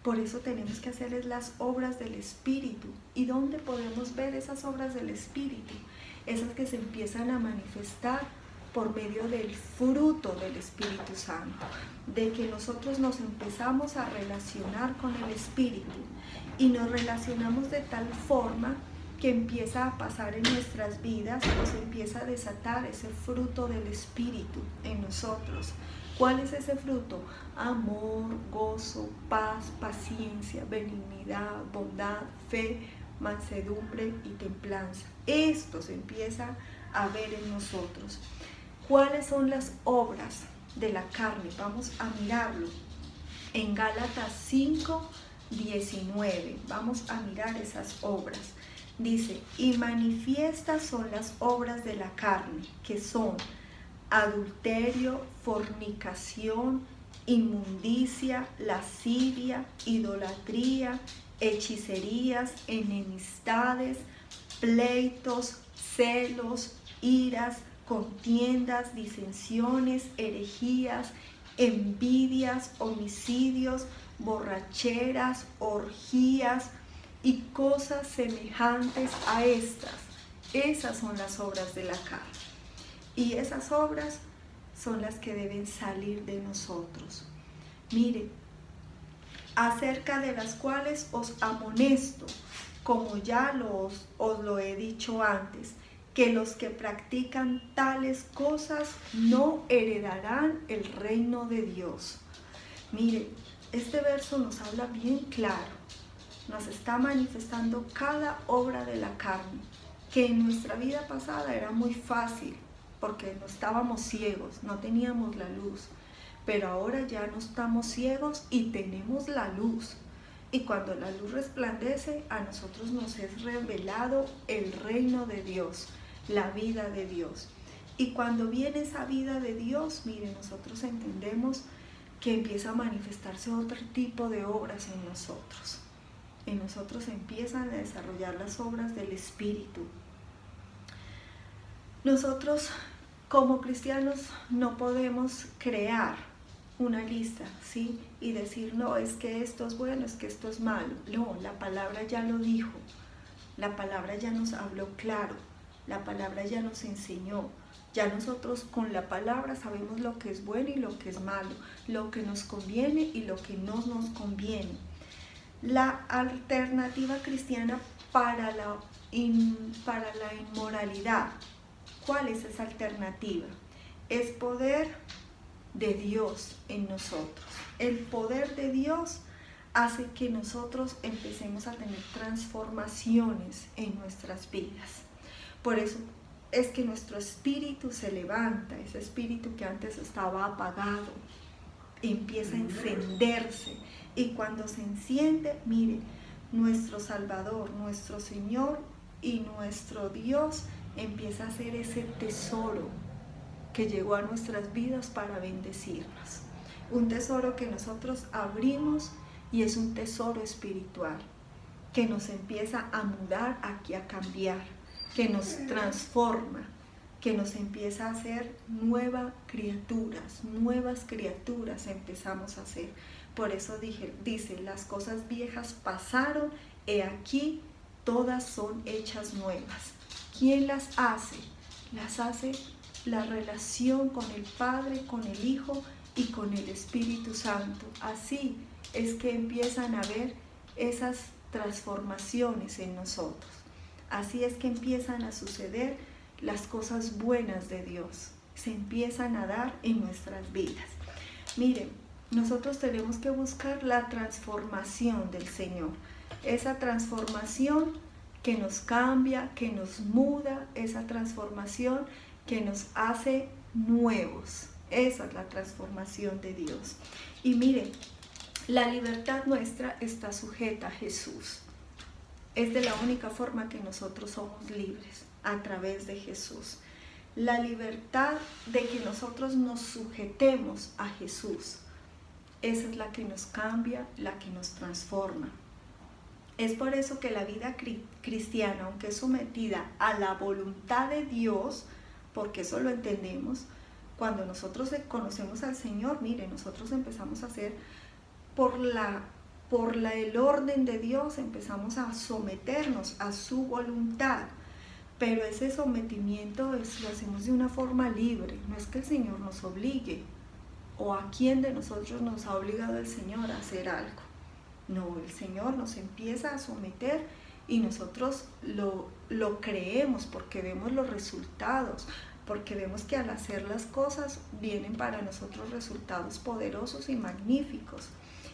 Por eso tenemos que hacer las obras del Espíritu. ¿Y dónde podemos ver esas obras del Espíritu? Esas que se empiezan a manifestar por medio del fruto del Espíritu Santo, de que nosotros nos empezamos a relacionar con el Espíritu y nos relacionamos de tal forma que empieza a pasar en nuestras vidas o se empieza a desatar ese fruto del Espíritu en nosotros. ¿Cuál es ese fruto? Amor, gozo, paz, paciencia, benignidad, bondad, fe, mansedumbre y templanza. Esto se empieza a ver en nosotros. ¿Cuáles son las obras de la carne? Vamos a mirarlo en Gálatas 5:19. Vamos a mirar esas obras. Dice, y manifiestas son las obras de la carne, que son adulterio, fornicación, inmundicia, lascivia, idolatría, hechicerías, enemistades, pleitos, celos, iras, contiendas, disensiones, herejías, envidias, homicidios, borracheras, orgías y cosas semejantes a estas. Esas son las obras de la carne. Y esas obras son las que deben salir de nosotros. Mire, acerca de las cuales os amonesto, como ya os lo he dicho antes, que los que practican tales cosas no heredarán el reino de Dios. Mire, este verso nos habla bien claro. Nos está manifestando cada obra de la carne, que en nuestra vida pasada era muy fácil, porque no estábamos ciegos, no teníamos la luz, pero ahora ya no estamos ciegos y tenemos la luz. Y cuando la luz resplandece, a nosotros nos es revelado el reino de Dios, la vida de Dios. Y cuando viene esa vida de Dios, miren, nosotros entendemos que empieza a manifestarse otro tipo de obras en nosotros. En nosotros empiezan a desarrollar las obras del Espíritu. Nosotros como cristianos no podemos crear una lista, ¿sí? Y decir, no, es que esto es bueno, es que esto es malo. No, la palabra ya lo dijo. La palabra ya nos habló claro. La palabra ya nos enseñó. Ya nosotros con la palabra sabemos lo que es bueno y lo que es malo, lo que nos conviene y lo que no nos conviene. La alternativa cristiana para la inmoralidad. ¿Cuál es esa alternativa? Es poder de Dios en nosotros. El poder de Dios hace que nosotros empecemos a tener transformaciones en nuestras vidas. Por eso es que nuestro espíritu se levanta, ese espíritu que antes estaba apagado, empieza a encenderse. Y cuando se enciende, mire, nuestro Salvador, nuestro Señor y nuestro Dios empieza a ser ese tesoro que llegó a nuestras vidas para bendecirnos. Un tesoro que nosotros abrimos y es un tesoro espiritual que nos empieza a mudar, aquí a cambiar, que nos transforma, que nos empieza a hacer nuevas criaturas empezamos a hacer. Por eso dice, las cosas viejas pasaron, he aquí, todas son hechas nuevas. ¿Quién las hace? Las hace la relación con el Padre, con el Hijo y con el Espíritu Santo. Así es que empiezan a ver esas transformaciones en nosotros. Así es que empiezan a suceder las cosas buenas de Dios. Se empiezan a dar en nuestras vidas. Miren, nosotros tenemos que buscar la transformación del Señor. Esa transformación que nos cambia, que nos muda, esa transformación que nos hace nuevos. Esa es la transformación de Dios. Y miren, la libertad nuestra está sujeta a Jesús. Es de la única forma que nosotros somos libres, a través de Jesús. La libertad de que nosotros nos sujetemos a Jesús, esa es la que nos cambia, la que nos transforma. Es por eso que la vida cristiana, aunque es sometida a la voluntad de Dios, porque eso lo entendemos, cuando nosotros conocemos al Señor, mire, nosotros empezamos a hacer por la por el orden de Dios empezamos a someternos a su voluntad. Pero ese sometimiento lo hacemos de una forma libre. No es que el Señor nos obligue, o a quién de nosotros nos ha obligado el Señor a hacer algo. No, el Señor nos empieza a someter y nosotros lo creemos porque vemos los resultados, porque vemos que al hacer las cosas vienen para nosotros resultados poderosos y magníficos.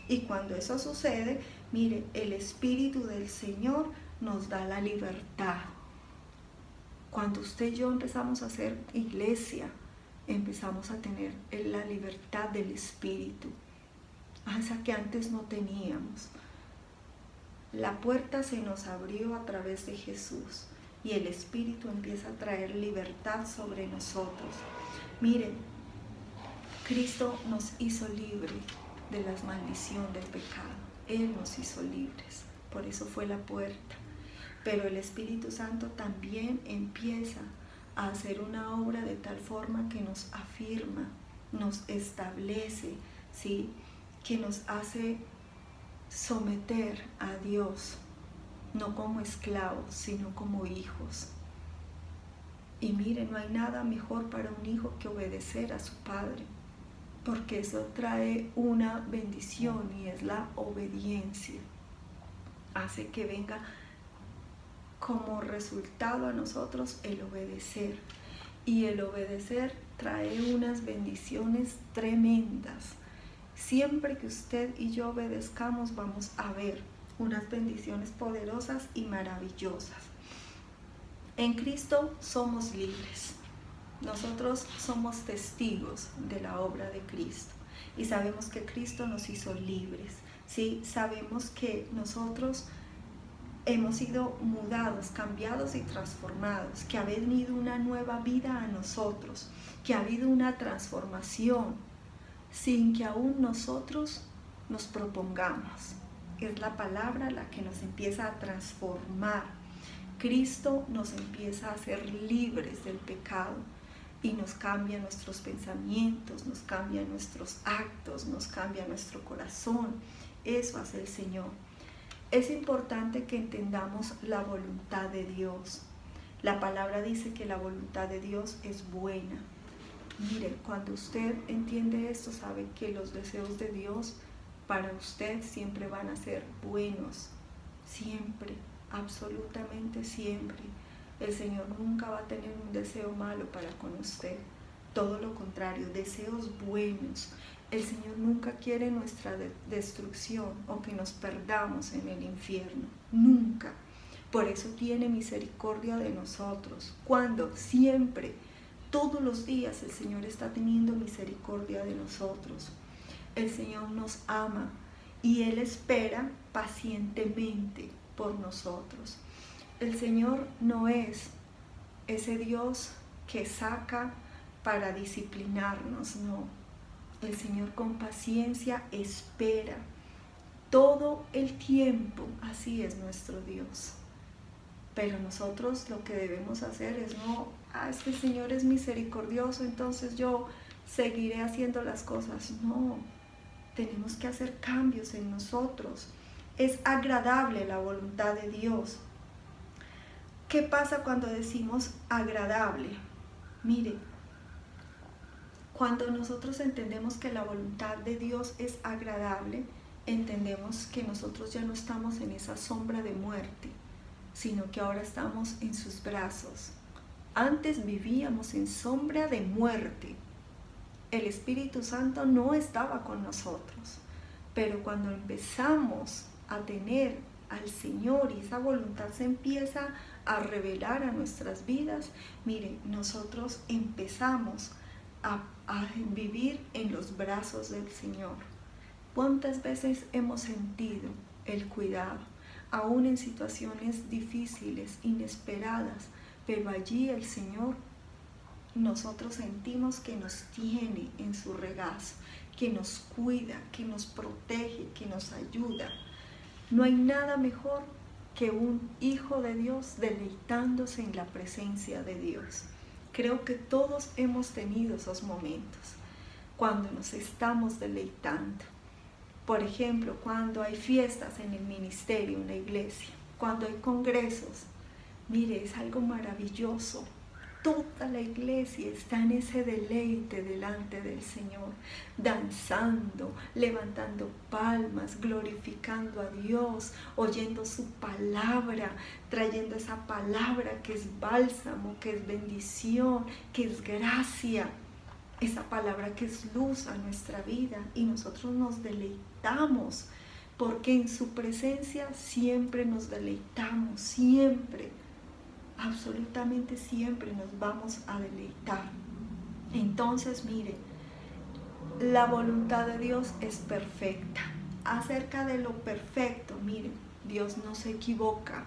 Y cuando eso sucede, mire, el Espíritu del Señor nos da la libertad. Cuando usted y yo empezamos a hacer iglesia, empezamos a tener la libertad del Espíritu, esa que antes no teníamos. La puerta se nos abrió a través de Jesús y el Espíritu empieza a traer libertad sobre nosotros. Miren, Cristo nos hizo libre de la maldición del pecado. Él nos hizo libres, por eso fue la puerta. Pero el Espíritu Santo también empieza a hacer una obra de tal forma que nos afirma, nos establece, ¿sí? Que nos hace someter a Dios, no como esclavos, sino como hijos. Y mire, no hay nada mejor para un hijo que obedecer a su padre, porque eso trae una bendición y es la obediencia. Hace que venga como resultado a nosotros el obedecer. Y el obedecer trae unas bendiciones tremendas. Siempre que usted y yo obedezcamos, vamos a ver unas bendiciones poderosas y maravillosas. En Cristo somos libres. Nosotros somos testigos de la obra de Cristo y sabemos que Cristo nos hizo libres, ¿sí? Sabemos que nosotros hemos sido mudados, cambiados y transformados, que ha venido una nueva vida a nosotros, que ha habido una transformación sin que aún nosotros nos propongamos. Es la palabra la que nos empieza a transformar. Cristo nos empieza a hacer libres del pecado y nos cambia nuestros pensamientos, nos cambia nuestros actos, nos cambia nuestro corazón. Eso hace el Señor. Es importante que entendamos la voluntad de Dios. La palabra dice que la voluntad de Dios es buena. Mire, cuando usted entiende esto, sabe que los deseos de Dios para usted siempre van a ser buenos. Siempre, absolutamente siempre. El Señor nunca va a tener un deseo malo para con usted. Todo lo contrario, deseos buenos. El Señor nunca quiere nuestra destrucción o que nos perdamos en el infierno. Nunca. Por eso tiene misericordia de nosotros. Cuando siempre, todos los días el Señor está teniendo misericordia de nosotros. El Señor nos ama y Él espera pacientemente por nosotros. El Señor no es ese Dios que saca para disciplinarnos, no. El Señor con paciencia espera todo el tiempo. Así es nuestro Dios. Pero nosotros lo que debemos hacer es es que el Señor es misericordioso, entonces yo seguiré haciendo las cosas. No, tenemos que hacer cambios en nosotros. Es agradable la voluntad de Dios. ¿Qué pasa cuando decimos agradable? Mire, cuando nosotros entendemos que la voluntad de Dios es agradable, entendemos que nosotros ya no estamos en esa sombra de muerte, sino que ahora estamos en sus brazos. Antes vivíamos en sombra de muerte. El Espíritu Santo no estaba con nosotros, pero cuando empezamos a tener al Señor y esa voluntad se empieza a revelar a nuestras vidas, mire, nosotros empezamos a vivir en los brazos del Señor. ¿Cuántas veces hemos sentido el cuidado, aún en situaciones difíciles, inesperadas, pero allí el Señor, nosotros sentimos que nos tiene en su regazo, que nos cuida, que nos protege, que nos ayuda? No hay nada mejor que un hijo de Dios deleitándose en la presencia de Dios. Creo que todos hemos tenido esos momentos cuando nos estamos deleitando. Por ejemplo, cuando hay fiestas en el ministerio, en la iglesia, cuando hay congresos, mire, es algo maravilloso. Toda la iglesia está en ese deleite delante del Señor, danzando, levantando palmas, glorificando a Dios, oyendo su palabra, trayendo esa palabra que es bálsamo, que es bendición, que es gracia, esa palabra que es luz a nuestra vida, y nosotros nos deleitamos, porque en su presencia siempre nos deleitamos, siempre. Absolutamente siempre nos vamos a deleitar. Entonces, mire, la voluntad de Dios es perfecta. Acerca de lo perfecto, mire, Dios no se equivoca.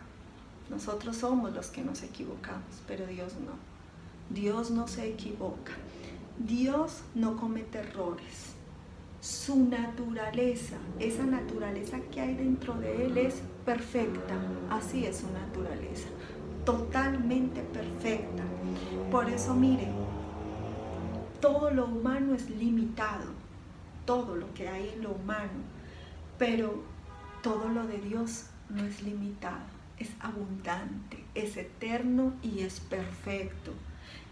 Nosotros somos los que nos equivocamos, pero Dios no. Dios no se equivoca. Dios no comete errores. Su naturaleza, esa naturaleza que hay dentro de Él es perfecta. Así es su naturaleza. Totalmente perfecta. Por eso, mire, todo lo humano es limitado, todo lo que hay en lo humano, pero todo lo de Dios no es limitado, es abundante, es eterno y es perfecto.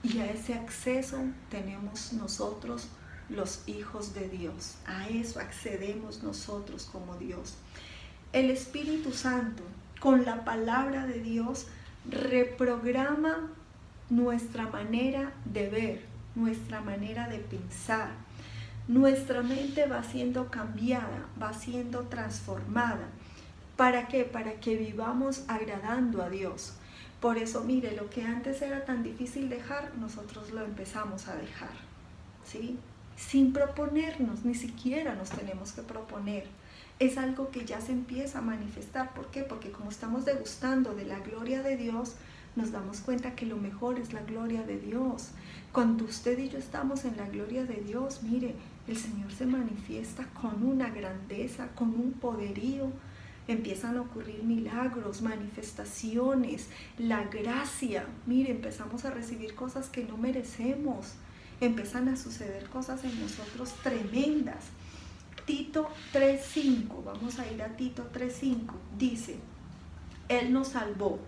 Y a ese acceso tenemos nosotros, los hijos de Dios. A eso accedemos nosotros como Dios. El Espíritu Santo, con la palabra de Dios, reprograma nuestra manera de ver, nuestra manera de pensar. Nuestra mente va siendo cambiada, va siendo transformada. ¿Para qué? Para que vivamos agradando a Dios. Por eso, mire, lo que antes era tan difícil dejar, nosotros lo empezamos a dejar, ¿sí? Sin proponernos, ni siquiera nos tenemos que proponer. Es algo que ya se empieza a manifestar. ¿Por qué? Porque como estamos degustando de la gloria de Dios, nos damos cuenta que lo mejor es la gloria de Dios. Cuando usted y yo estamos en la gloria de Dios, mire, el Señor se manifiesta con una grandeza, con un poderío. Empiezan a ocurrir milagros, manifestaciones, la gracia. Mire, empezamos a recibir cosas que no merecemos. Empiezan a suceder cosas en nosotros tremendas. Tito 3:5, vamos a ir a Tito 3:5, dice: Él nos salvó,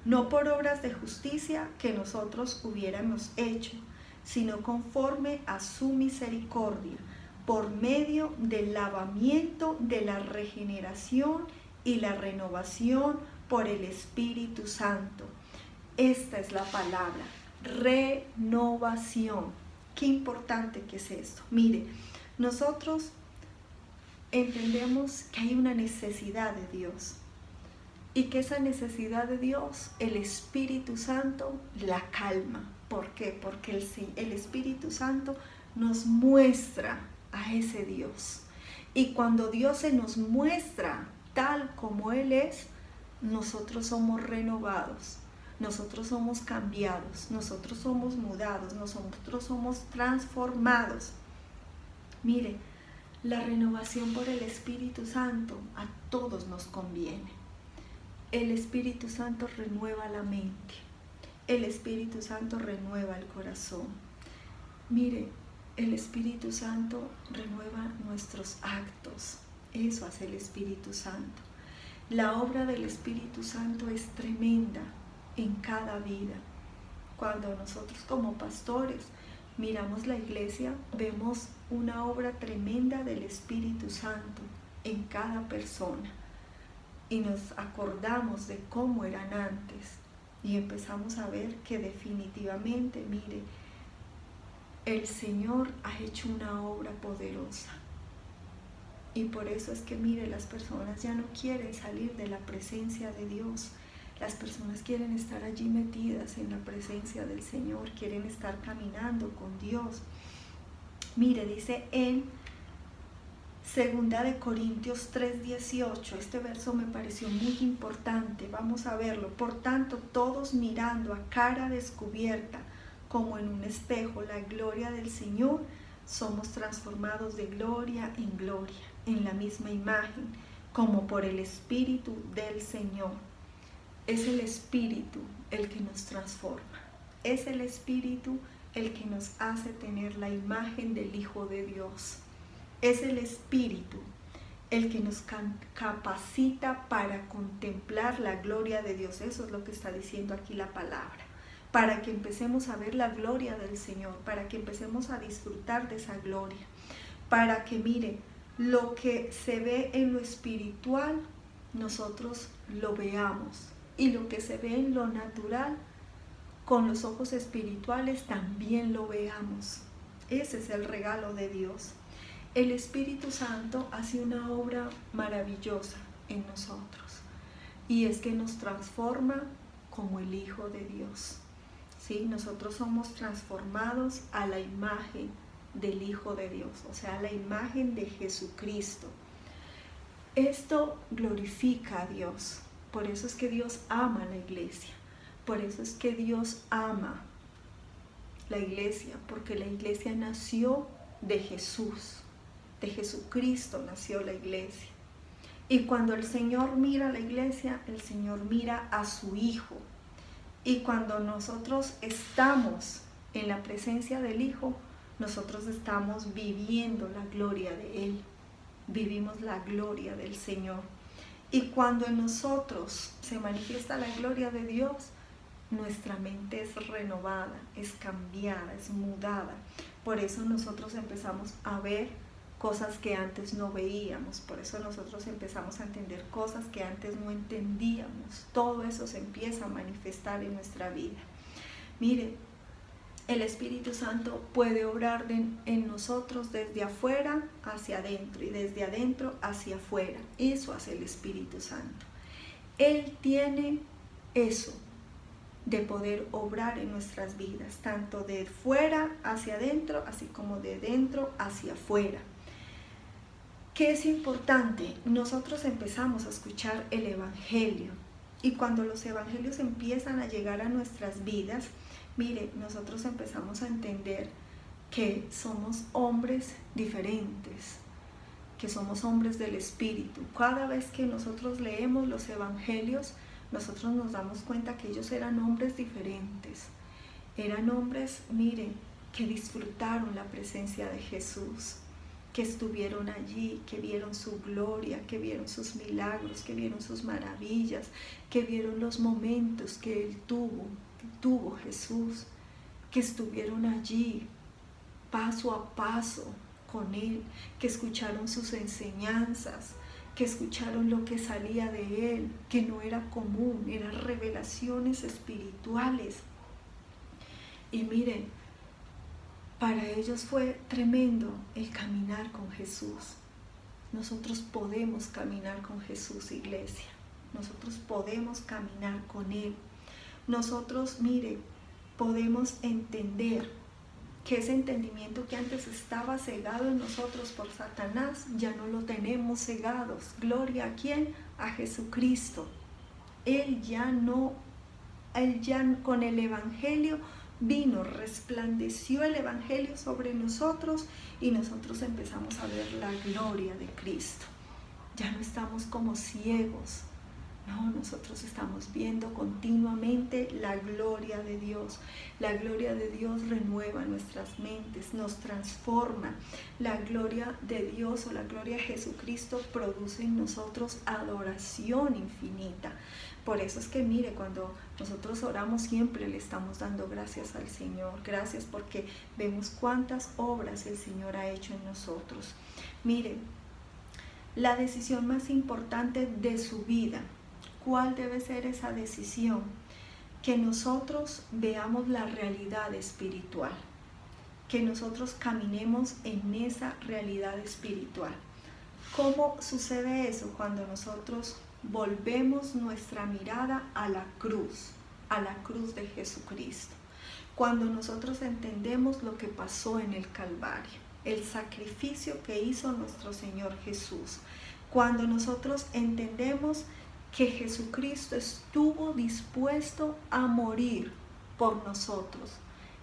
no por obras de justicia que nosotros hubiéramos hecho, sino conforme a su misericordia, por medio del lavamiento de la regeneración y la renovación por el Espíritu Santo. Esta es la palabra, renovación. Qué importante que es esto. Mire, nosotros entendemos que hay una necesidad de Dios y que esa necesidad de Dios, el Espíritu Santo la calma. ¿Por qué? Porque el Espíritu Santo nos muestra a ese Dios, y cuando Dios se nos muestra tal como Él es, nosotros somos renovados, nosotros somos cambiados, nosotros somos mudados, nosotros somos transformados. Mire, la renovación por el Espíritu Santo a todos nos conviene. El Espíritu Santo renueva la mente. El Espíritu Santo renueva el corazón. Mire, el Espíritu Santo renueva nuestros actos. Eso hace el Espíritu Santo. La obra del Espíritu Santo es tremenda en cada vida. Cuando nosotros como pastores miramos la iglesia, vemos una obra tremenda del Espíritu Santo en cada persona. Y nos acordamos de cómo eran antes. Y empezamos a ver que definitivamente, mire, el Señor ha hecho una obra poderosa. Y por eso es que, mire, las personas ya no quieren salir de la presencia de Dios. Las personas quieren estar allí metidas en la presencia del Señor, quieren estar caminando con Dios. Mire, dice en 2 Corintios 3:18, este verso me pareció muy importante, vamos a verlo. Por tanto, todos mirando a cara descubierta, como en un espejo, la gloria del Señor, somos transformados de gloria en gloria, en la misma imagen, como por el Espíritu del Señor. Es el Espíritu el que nos transforma. Es el Espíritu el que nos hace tener la imagen del Hijo de Dios. Es el Espíritu el que nos capacita para contemplar la gloria de Dios. Eso es lo que está diciendo aquí la palabra. Para que empecemos a ver la gloria del Señor, para que empecemos a disfrutar de esa gloria, para que, mire, lo que se ve en lo espiritual, nosotros lo veamos, y lo que se ve en lo natural, con los ojos espirituales también lo veamos. Ese es el regalo de Dios. El Espíritu Santo hace una obra maravillosa en nosotros, y es que nos transforma como el Hijo de Dios. ¿Sí? Nosotros somos transformados a la imagen del Hijo de Dios, o sea, a la imagen de Jesucristo. Esto glorifica a Dios. Por eso es que Dios ama a la iglesia. Por eso es que Dios ama la iglesia, porque la iglesia nació de Jesús. De Jesucristo nació la iglesia. Y cuando el Señor mira a la iglesia, el Señor mira a su Hijo. Y cuando nosotros estamos en la presencia del Hijo, nosotros estamos viviendo la gloria de Él. Vivimos la gloria del Señor. Y cuando en nosotros se manifiesta la gloria de Dios, nuestra mente es renovada, es cambiada, es mudada. Por eso nosotros empezamos a ver cosas que antes no veíamos. Por eso nosotros empezamos a entender cosas que antes no entendíamos. Todo eso se empieza a manifestar en nuestra vida. Mire, el Espíritu Santo puede obrar en nosotros desde afuera hacia adentro y desde adentro hacia afuera. Eso hace el Espíritu Santo. Él tiene eso de poder obrar en nuestras vidas, tanto de fuera hacia adentro, así como de dentro hacia afuera. ¿Qué es importante? Nosotros empezamos a escuchar el Evangelio, y cuando los evangelios empiezan a llegar a nuestras vidas, mire, nosotros empezamos a entender que somos hombres diferentes, que somos hombres del Espíritu. Cada vez que nosotros leemos los evangelios, nosotros nos damos cuenta que ellos eran hombres diferentes. Eran hombres, mire, que disfrutaron la presencia de Jesús, que estuvieron allí, que vieron su gloria, que vieron sus milagros, que vieron sus maravillas, que vieron los momentos que Él tuvo Jesús, que estuvieron allí paso a paso con Él, que escucharon sus enseñanzas, que escucharon lo que salía de Él, que no era común, eran revelaciones espirituales. Y miren, para ellos fue tremendo el caminar con Jesús. Nosotros podemos caminar con Jesús, iglesia. Nosotros podemos caminar con Él. Nosotros, mire, podemos entender que ese entendimiento que antes estaba cegado en nosotros por Satanás, ya no lo tenemos cegados. Gloria a ¿quién? A Jesucristo. Él ya con el Evangelio vino, resplandeció el Evangelio sobre nosotros, y nosotros empezamos a ver la gloria de Cristo. Ya no estamos como ciegos. No, nosotros estamos viendo continuamente la gloria de Dios. La gloria de Dios renueva nuestras mentes, nos transforma. La gloria de Dios, o la gloria de Jesucristo, produce en nosotros adoración infinita. Por eso es que, mire, cuando nosotros oramos siempre le estamos dando gracias al Señor. Gracias porque vemos cuántas obras el Señor ha hecho en nosotros. Mire, la decisión más importante de su vida, ¿cuál debe ser esa decisión? Que nosotros veamos la realidad espiritual, que nosotros caminemos en esa realidad espiritual. ¿Cómo sucede eso? Cuando nosotros volvemos nuestra mirada a la cruz de Jesucristo. Cuando nosotros entendemos lo que pasó en el Calvario, el sacrificio que hizo nuestro Señor Jesús. Cuando nosotros entendemos que Jesucristo estuvo dispuesto a morir por nosotros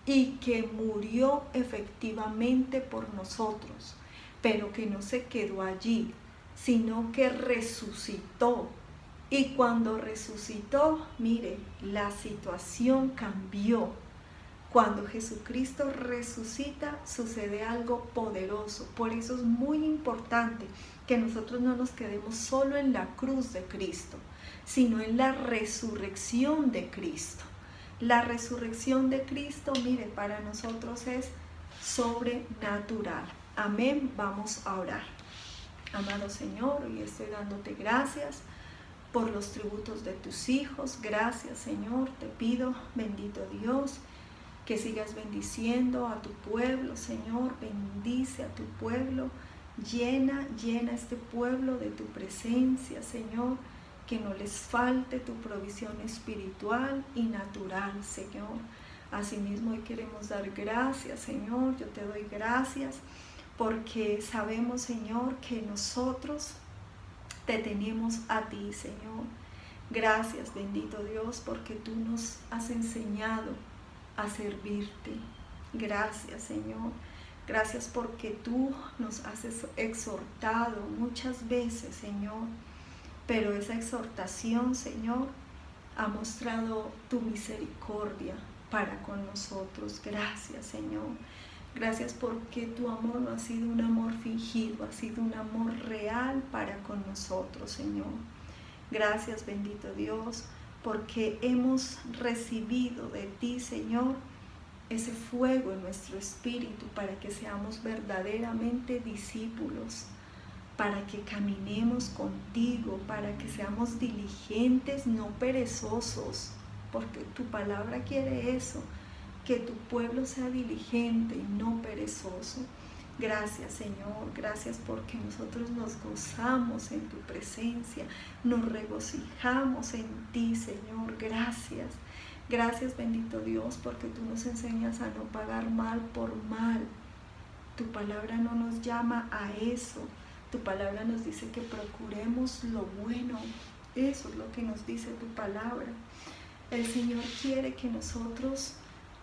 y que murió efectivamente por nosotros, pero que no se quedó allí, sino que resucitó. Y cuando resucitó, mire, la situación cambió. Cuando Jesucristo resucita, sucede algo poderoso. Por eso es muy importante que nosotros no nos quedemos solo en la cruz de Cristo, sino en la resurrección de Cristo. La resurrección de Cristo, mire, para nosotros es sobrenatural. Amén. Vamos a orar. Amado Señor, hoy estoy dándote gracias por los tributos de tus hijos. Gracias, Señor. Te pido, bendito Dios, que sigas bendiciendo a tu pueblo, Señor. Bendice a tu pueblo. Llena este pueblo de tu presencia, Señor. Que no les falte tu provisión espiritual y natural, Señor. Asimismo, hoy queremos dar gracias, Señor. Yo te doy gracias porque sabemos, Señor, que nosotros te tenemos a ti, Señor. Gracias, bendito Dios, porque tú nos has enseñado a servirte. Gracias, Señor. Gracias porque tú nos has exhortado muchas veces, Señor. Pero esa exhortación, Señor, ha mostrado tu misericordia para con nosotros. Gracias, Señor. Gracias porque tu amor no ha sido un amor fingido, ha sido un amor real para con nosotros, Señor. Gracias, bendito Dios, porque hemos recibido de ti, Señor, ese fuego en nuestro espíritu para que seamos verdaderamente discípulos, para que caminemos contigo, para que seamos diligentes, no perezosos, porque tu palabra quiere eso, que tu pueblo sea diligente y no perezoso. Gracias, Señor, gracias porque nosotros nos gozamos en tu presencia, nos regocijamos en ti, Señor. Gracias, gracias, bendito Dios, porque tú nos enseñas a no pagar mal por mal. Tu palabra no nos llama a eso. Tu palabra nos dice que procuremos lo bueno. Eso es lo que nos dice tu palabra. El Señor quiere que nosotros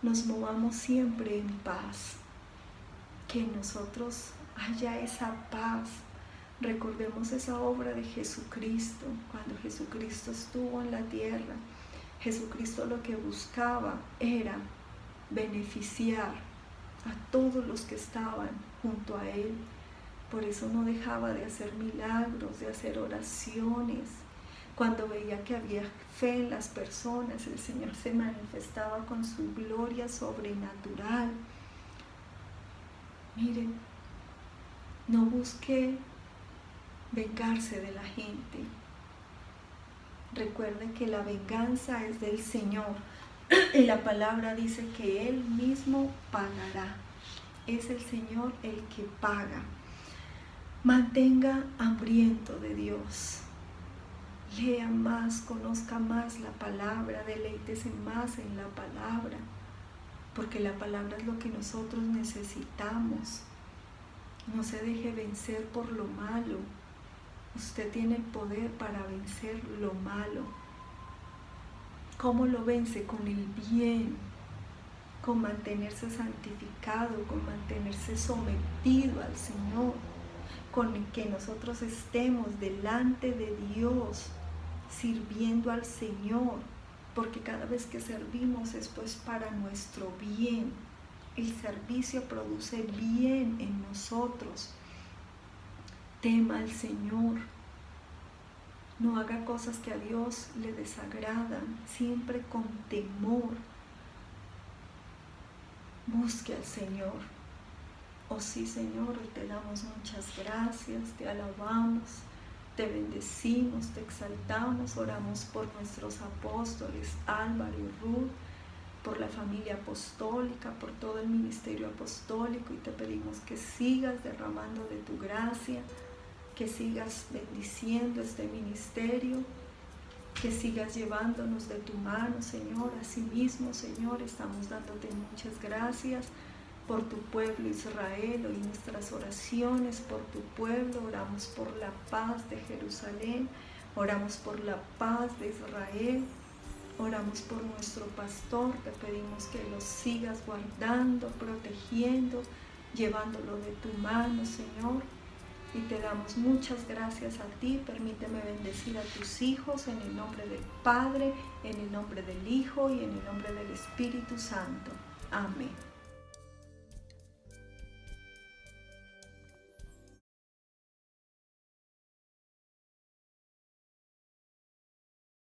nos movamos siempre en paz. Que en nosotros haya esa paz. Recordemos esa obra de Jesucristo. Cuando Jesucristo estuvo en la tierra, Jesucristo lo que buscaba era beneficiar a todos los que estaban junto a Él. Por eso no dejaba de hacer milagros, de hacer oraciones. Cuando veía que había fe en las personas, el Señor se manifestaba con su gloria sobrenatural. Miren, no busque vengarse de la gente. Recuerden que la venganza es del Señor. Y la palabra dice que Él mismo pagará. Es el Señor el que paga. Mantenga hambriento de Dios. Lea más, conozca más la palabra, deleítese más en la palabra, porque la palabra es lo que nosotros necesitamos. No se deje vencer por lo malo. Usted tiene el poder para vencer lo malo. ¿Cómo lo vence? Con el bien, con mantenerse santificado, con mantenerse sometido al Señor, con que nosotros estemos delante de Dios, sirviendo al Señor, porque cada vez que servimos es pues para nuestro bien. El servicio produce bien en nosotros. Tema al Señor. No haga cosas que a Dios le desagradan, siempre con temor. Busque al Señor. Oh sí, Señor, hoy te damos muchas gracias, te alabamos, te bendecimos, te exaltamos, oramos por nuestros apóstoles Álvaro y Ruth, por la familia apostólica, por todo el ministerio apostólico, y te pedimos que sigas derramando de tu gracia, que sigas bendiciendo este ministerio, que sigas llevándonos de tu mano, Señor. Asimismo, Señor, estamos dándote muchas gracias por tu pueblo Israel. Hoy nuestras oraciones por tu pueblo, oramos por la paz de Jerusalén, oramos por la paz de Israel, oramos por nuestro pastor, te pedimos que lo sigas guardando, protegiendo, llevándolo de tu mano, Señor. Y te damos muchas gracias a ti. Permíteme bendecir a tus hijos en el nombre del Padre, en el nombre del Hijo y en el nombre del Espíritu Santo. Amén.